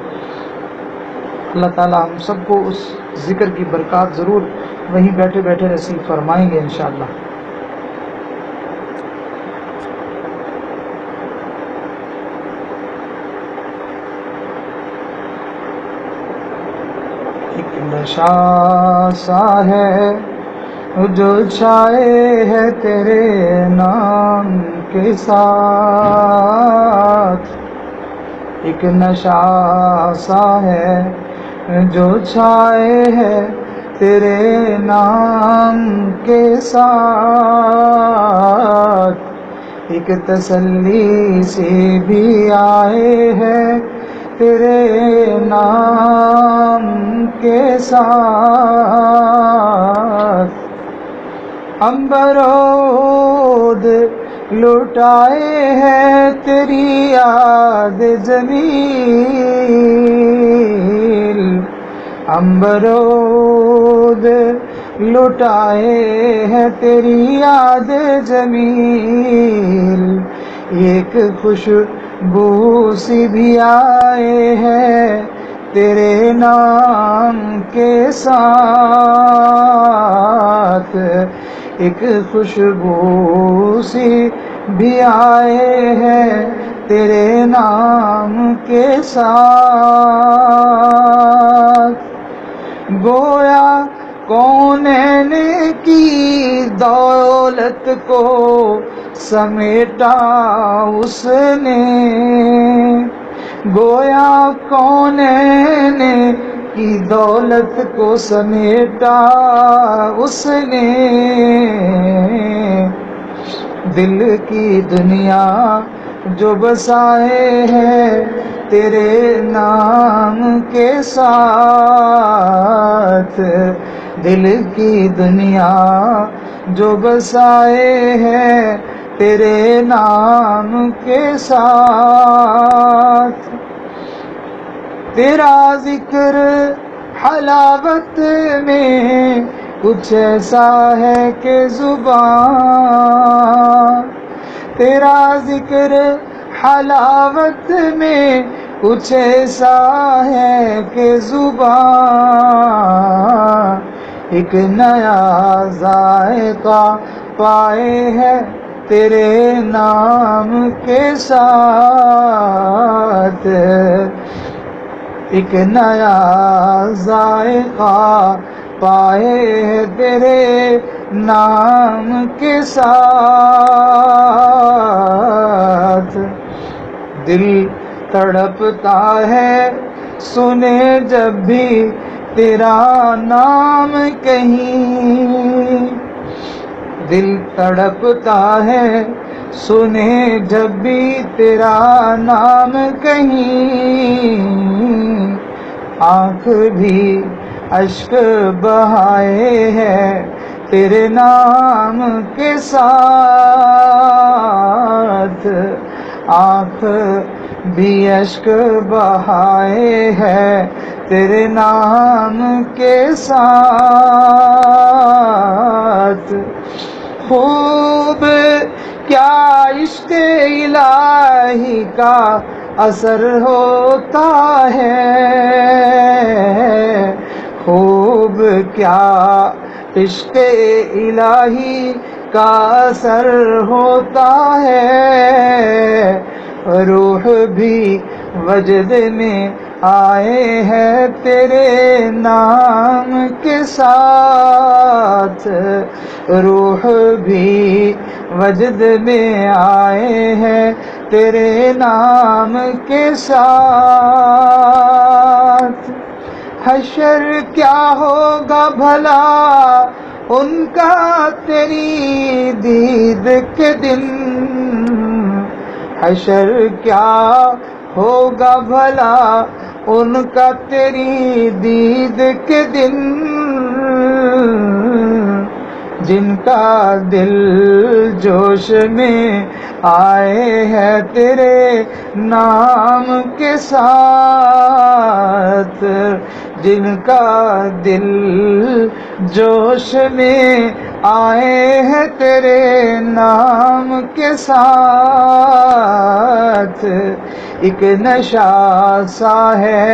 اللہ تعالیٰ ہم سب کو اس ذکر کی برکات ضرور وہیں بیٹھے بیٹھے نصیب فرمائیں گے انشاءاللہ. ایک نشہ سا ہے جو چھائے ہے تیرے نام کے ساتھ، ایک نشہ سا ہے جو چھائے ہے تیرے نام کے ساتھ، ایک تسلی سی بھی آئے ہے تیرے نام کے ساتھ. عنبرود لٹائے ہے تیری یاد جمیل، عنبرود لٹائے ہے تیری یاد جمیل، ایک خوشبو سی بھی آئے ہے تیرے نام کے ساتھ، ایک خوشبو سی بھی آئے ہیں تیرے نام کے ساتھ. گویا کونین کی دولت کو سمیٹا اس نے، گویا کونین کی دولت کو سمیٹا اس نے، دل کی دنیا جو بسائے ہے تیرے نام کے ساتھ، دل کی دنیا جو بسائے ہے تیرے نام کے ساتھ. تیرا ذکر حلاوت میں کچھ ایسا ہے کہ زبان، تیرا ذکر حلاوت میں کچھ ایسا ہے کہ زبان، ایک نیا ذائقہ پائے ہے تیرے نام کے ساتھ ایک نیا ذائقہ پائے تیرے نام کے ساتھ. دل تڑپتا ہے سنے جب بھی تیرا نام کہیں. دل تڑپتا ہے سنے جب بھی تیرا نام کہیں. آنکھ بھی اشک بہائے ہے تیرے نام کے ساتھ. آنکھ بھی اشک بہائے ہے تیرے نام کے ساتھ. خوب کیا عشق الہی کا اثر ہوتا ہے. خوب کیا عشق الہی کا اثر ہوتا ہے. روح بھی وجد میں آئے ہیں تیرے نام کے ساتھ. روح بھی وجد میں آئے ہیں تیرے نام کے ساتھ. حشر کیا ہوگا بھلا ان کا تیری دید کے دن. حشر کیا ہوگا بھلا ان کا تیری دید کے دن. جن کا دل جوش میں آئے ہیں تیرے نام کے ساتھ. جن کا دل جوش میں آئے ہیں تیرے نام کے ساتھ. ایک نشہ سا ہے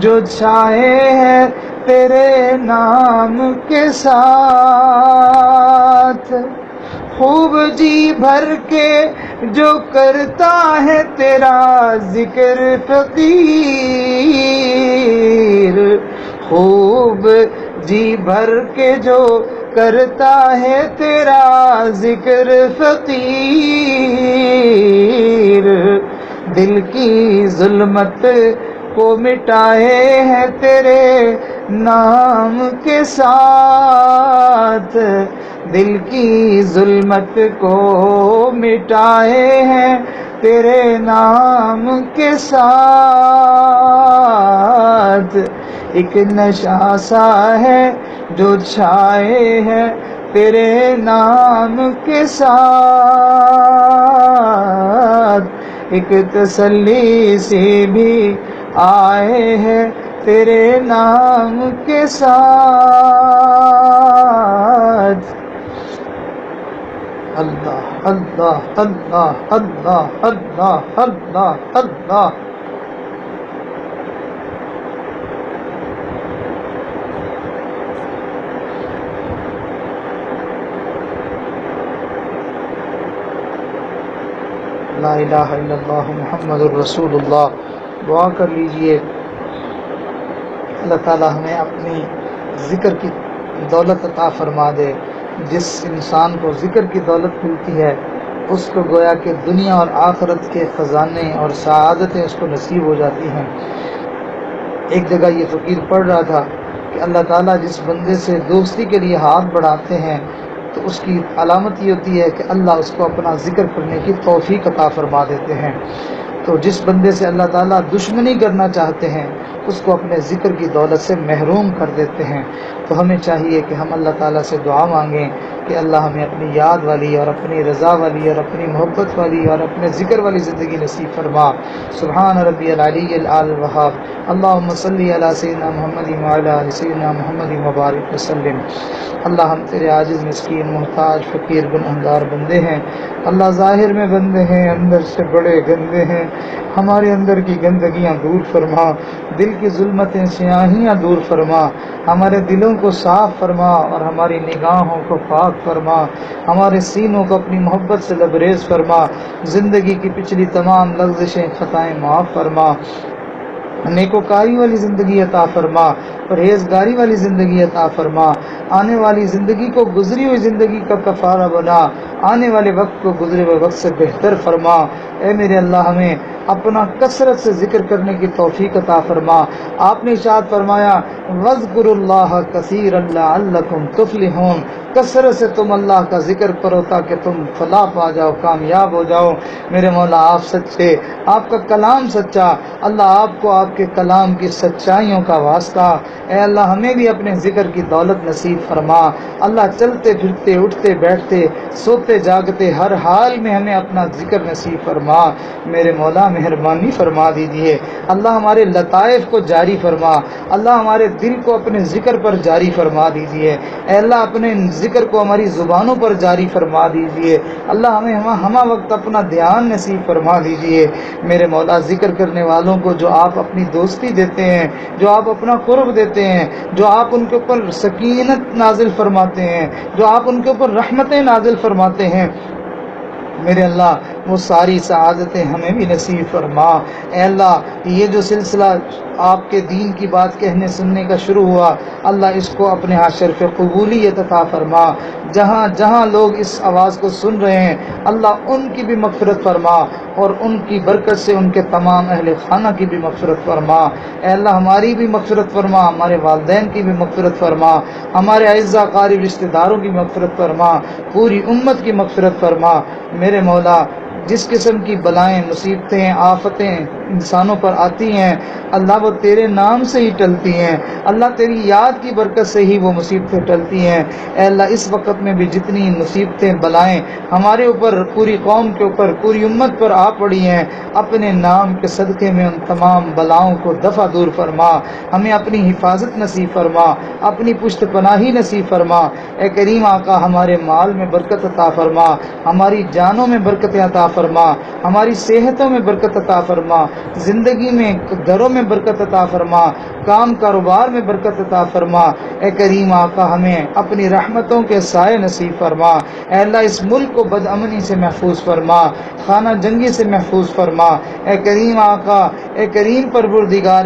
جو چھائے ہے تیرے نام کے ساتھ. خوب جی بھر کے جو کرتا ہے تیرا ذکر فقیر. خوب جی بھر کے جو کرتا ہے تیرا ذکر فقیر. دل کی ظلمت کو مٹائے ہیں تیرے نام کے ساتھ. دل کی ظلمت کو مٹائے ہیں تیرے نام کے ساتھ. ایک نشہ سا ہے جو چھائے ہے تیرے نام کے ساتھ. ایک تسلی سی بھی آئے ہے تیرے نام کے ساتھ. اللہ اللہ اللہ اللہ اللہ اللہ اللہ. لا الہ الا اللہ محمد الرسول اللہ. دعا کر لیجئے اللہ تعالی ہمیں اپنی ذکر کی دولت عطا فرما دے. جس انسان کو ذکر کی دولت ملتی ہے اس کو گویا کہ دنیا اور آخرت کے خزانے اور سعادتیں اس کو نصیب ہو جاتی ہیں. ایک جگہ یہ فقیر پڑھ رہا تھا کہ اللہ تعالیٰ جس بندے سے دوستی کے لیے ہاتھ بڑھاتے ہیں تو اس کی علامت یہ ہوتی ہے کہ اللہ اس کو اپنا ذکر کرنے کی توفیق عطا فرما دیتے ہیں. تو جس بندے سے اللہ تعالیٰ دشمنی کرنا چاہتے ہیں اس کو اپنے ذکر کی دولت سے محروم کر دیتے ہیں. تو ہمیں چاہیے کہ ہم اللہ تعالیٰ سے دعا مانگیں کہ اللہ ہمیں اپنی یاد والی اور اپنی رضا والی اور اپنی محبت والی اور اپنے ذکر والی زندگی نصیب فرما. سبحان ربی العلی الاعلی الوہاب. اللہم صلی علی سیدنا محمد وعلی آل سیدنا محمد مبارک وسلم. اللہ ہم تیرے عاجز مسکین محتاج فقیر گنہگار بندے ہیں. اللہ ظاہر میں بندے ہیں اندر سے بڑے گندے ہیں. ہمارے اندر کی گندگیاں دور فرما. دل کی ظلمتیں سیاہیاں دور فرما. ہمارے دلوں کو صاف فرما اور ہماری نگاہوں کو پاک فرما، ہمارے سینوں کو اپنی محبت سے لبریز فرما، زندگی کی پچھلی تمام لغزشیں خطائیں معاف فرما، نیکوکاری والی زندگی عطا فرما، پرہیزگاری والی زندگی عطا فرما، آنے والی زندگی کو گزری ہوئی زندگی کا کفارہ بنا، آنے والے وقت کو گزرے ہوئے وقت سے بہتر فرما۔ اے میرے اللہ، ہمیں اپنا کثرت سے ذکر کرنے کی توفیق عطا فرما۔ آپ نے ارشاد فرمایا وَاذْكُرُوا اللَّهَ كَثِيرًا لَعَلَّكُمْ تُفْلِحُونَ، کثرت سے تم اللہ کا ذکر کرو تاکہ تم فلاح پا جاؤ، کامیاب ہو جاؤ۔ میرے مولا آپ سچے، آپ کا کلام سچا، اللہ آپ کو آپ کے کلام کی سچائیوں کا واسطہ۔ اے اللہ ہمیں بھی اپنے ذکر کی دولت نصیب فرما، اللہ چلتے پھرتے اٹھتے بیٹھتے سوتے جاگتے ہر حال میں ہمیں اپنا ذکر نصیب فرما۔ میرے مولا مہربانی فرما دیجیے، اللہ ہمارے لطائف کو جاری فرما، اللہ ہمارے دل کو اپنے ذکر پر جاری فرما دیجیے، اے اللہ اپنے ذکر کو ہماری زبانوں پر جاری فرما دیجیے، اللہ ہمیں ہمہ وقت اپنا دھیان نصیب فرما دیجیے۔ میرے مولا ذکر کرنے والوں کو جو آپ اپنی دوستی دیتے ہیں، جو آپ اپنا قرب دیتے ہیں، جو آپ ان کے اوپر سکینت نازل فرماتے ہیں، جو آپ ان کے اوپر رحمتیں نازل فرماتے ہیں، میرے اللہ وہ ساری سعادتیں ہمیں بھی نصیب فرما۔ اے اللہ یہ جو سلسلہ آپ کے دین کی بات کہنے سننے کا شروع ہوا، اللہ اس کو اپنے ہاں شرف قبولیت عطا فرما۔ جہاں جہاں لوگ اس آواز کو سن رہے ہیں، اللہ ان کی بھی مغفرت فرما، اور ان کی برکت سے ان کے تمام اہل خانہ کی بھی مغفرت فرما۔ اے اللہ ہماری بھی مغفرت فرما، ہمارے والدین کی بھی مغفرت فرما، ہمارے اعزا قاریب رشتہ داروں کی مغفرت فرما، پوری امت کی مغفرت فرما۔ میرے مولا جس قسم کی بلائیں، مصیبتیں، آفتیں انسانوں پر آتی ہیں، اللہ وہ تیرے نام سے ہی ٹلتی ہیں، اللہ تیری یاد کی برکت سے ہی وہ مصیبتیں ٹلتی ہیں۔ اے اللہ اس وقت میں بھی جتنی مصیبتیں بلائیں ہمارے اوپر، پوری قوم کے اوپر، پوری امت پر آ پڑی ہیں، اپنے نام کے صدقے میں ان تمام بلاؤں کو دفع دور فرما، ہمیں اپنی حفاظت نصیب فرما، اپنی پشت پناہی نصیب فرما۔ اے کریم آقا ہمارے مال میں برکت عطا فرما، ہماری جانوں میں برکت عطا فرما، ہماری صحتوں میں برکت عطا فرما، زندگی میں گھروں میں برکت عطا فرما، کام کاروبار میں برکت عطا فرما۔ اے کریم آقا ہمیں اپنی رحمتوں کے سائے نصیب فرما۔ اے اللہ اس ملک کو بد امنی سے محفوظ فرما، خانہ جنگی سے محفوظ فرما۔ اے کریم آقا، اے کریم پروردگار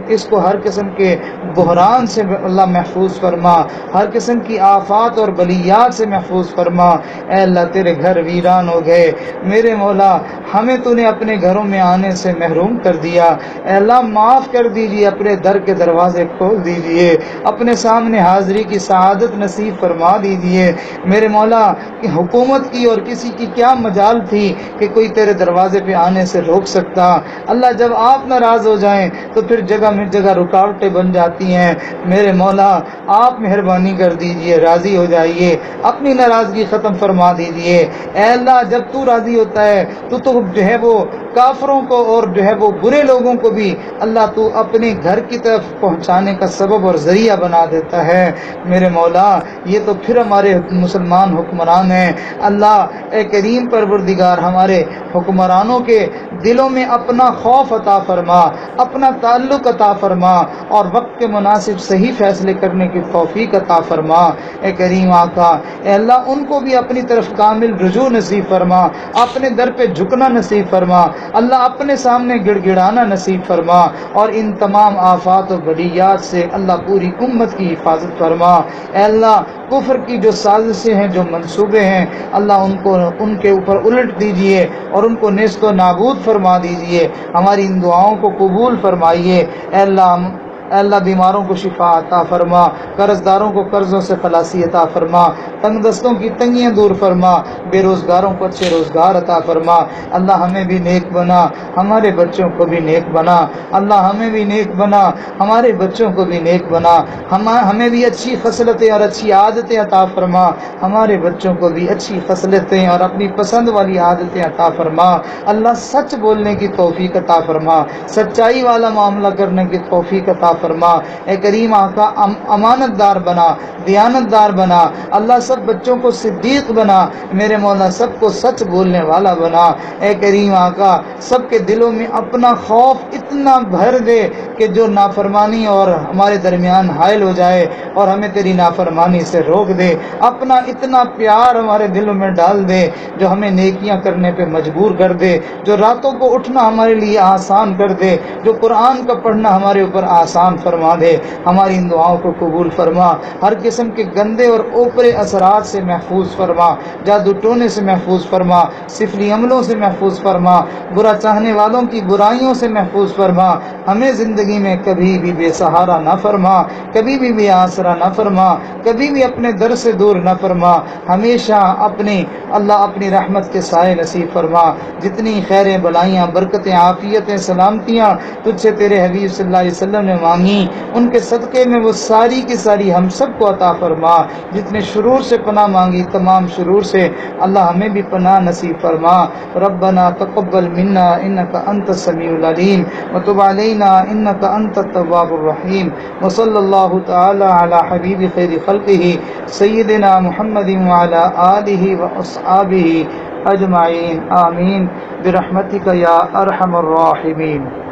اس کو ہر قسم کے بحران سے اللہ محفوظ فرما، ہر قسم کی آفات اور بلیات سے محفوظ فرما۔ اے اللہ تیرے گھر ویران ہو گئے، میرے مولا ہمیں تو نے اپنے گھروں میں آنے سے محروم کر دیا، اے اللہ معاف کر دیجیے، اپنے در کے دروازے کھول دیجیے، اپنے سامنے حاضری کی سعادت نصیب فرما دیجیے۔ میرے مولا کہ حکومت کی اور کسی کی کیا مجال تھی کہ کوئی تیرے دروازے پہ آنے سے روک سکتا، اللہ جب آپ ناراض ہو جائیں تو پھر جگہ میں جگہ رکاوٹیں بن جاتی ہیں۔ میرے مولا آپ مہربانی کر دیجیے، راضی ہو جائیے، اپنی ناراضگی ختم فرما دیجیے۔ اے اللہ جب تو راضی ہوتا ہے تو جو ہے وہ کافروں کو اور جو ہے وہ برے لوگوں کو بھی اللہ تو اپنے گھر کی طرف پہنچانے کا سبب اور ذریعہ بنا دیتا ہے۔ میرے مولا یہ تو پھر ہمارے مسلمان حکمران ہیں، اللہ اے کریم پروردگار ہمارے حکمرانوں کے دلوں میں اپنا خوف عطا فرما، اپنا تعلق عطا فرما، اور وقت کے مناسب صحیح فیصلے کرنے کی توفیق عطا فرما۔ اے کریم آقا اے اللہ ان کو بھی اپنی طرف کامل رجوع نصیب فرما، اپنے در پہ جھکنا نصیب فرما، اللہ اپنے سامنے گڑ گڑانا نصیب فرما، اور ان تمام آفات و بلیات سے اللہ پوری امت کی حفاظت فرما۔ اے اللہ کفر کی جو سازشیں ہیں، جو منصوبے ہیں، اللہ ان کے اوپر الٹ دیجئے اور ان کو نیست و نابود فرما دیجئے۔ ہماری ان دعاؤں کو قبول فرمائیے۔ اے اللہ بیماروں کو شفا عطا فرما، قرض داروں کو قرضوں سے خلاصی عطا فرما، تنگ دستوں کی تنگیاں دور فرما، بے روزگاروں کو اچھے روزگار عطا فرما۔ اللہ ہمیں بھی نیک بنا، ہمارے بچوں کو بھی نیک بنا، اللہ ہمیں بھی نیک بنا، ہمارے بچوں کو بھی نیک بنا، ہمیں بھی اچھی خصلتیں اور اچھی عادتیں عطا فرما، ہمارے بچوں کو بھی اچھی خصلتیں اور اپنی پسند والی عادتیں عطا فرما۔ اللہ سچ بولنے کی توفیق عطا فرما، سچائی والا معاملہ کرنے کی توفیق عطا فرما۔ اے کریم آقا امانت دار بنا، دیانت دار بنا، اللہ سب بچوں کو صدیق بنا، میرے مولا سب کو سچ بولنے والا بنا۔ اے کریم آقا سب کے دلوں میں اپنا خوف اتنا بھر دے کہ جو نافرمانی اور ہمارے درمیان حائل ہو جائے اور ہمیں تیری نافرمانی سے روک دے، اپنا اتنا پیار ہمارے دلوں میں ڈال دے جو ہمیں نیکیاں کرنے پہ مجبور کر دے، جو راتوں کو اٹھنا ہمارے لیے آسان کر دے، جو قرآن کا پڑھنا ہمارے اوپر آسان فرما دے۔ ہماری ان دعاؤں کو قبول فرما، ہر قسم کے گندے اور اوپرے اثرات سے محفوظ فرما، جادو ٹونے سے محفوظ فرما، سفلی عملوں سے محفوظ فرما، برا چاہنے والوں کی برائیوں سے محفوظ فرما۔ ہمیں زندگی میں کبھی بھی بے سہارا نہ فرما، کبھی بھی بے آسرا نہ فرما، کبھی بھی اپنے در سے دور نہ فرما، ہمیشہ اپنی رحمت کے سائے نصیب فرما۔ جتنی خیریں بلائیاں برکتیں عافیتیں سلامتیاں تجھ سے تیرے حبیب صلی اللہ علیہ وسلم نے مانگی، ان کے صدقے میں وہ ساری کی ساری ہم سب کو عطا فرما۔ جتنے شرور سے پناہ مانگی تمام شرور سے اللہ ہمیں بھی پناہ نصیب فرما۔ ربنا تقبل منا انك انت السميع العليم وتب علينا انك انت التواب الرحيم وصلى الله تعالى على حبيب خير خلقه سيدنا محمد وعلى آله واصحابه اجمعين آمين برحمتك يا ارحم الراحمين۔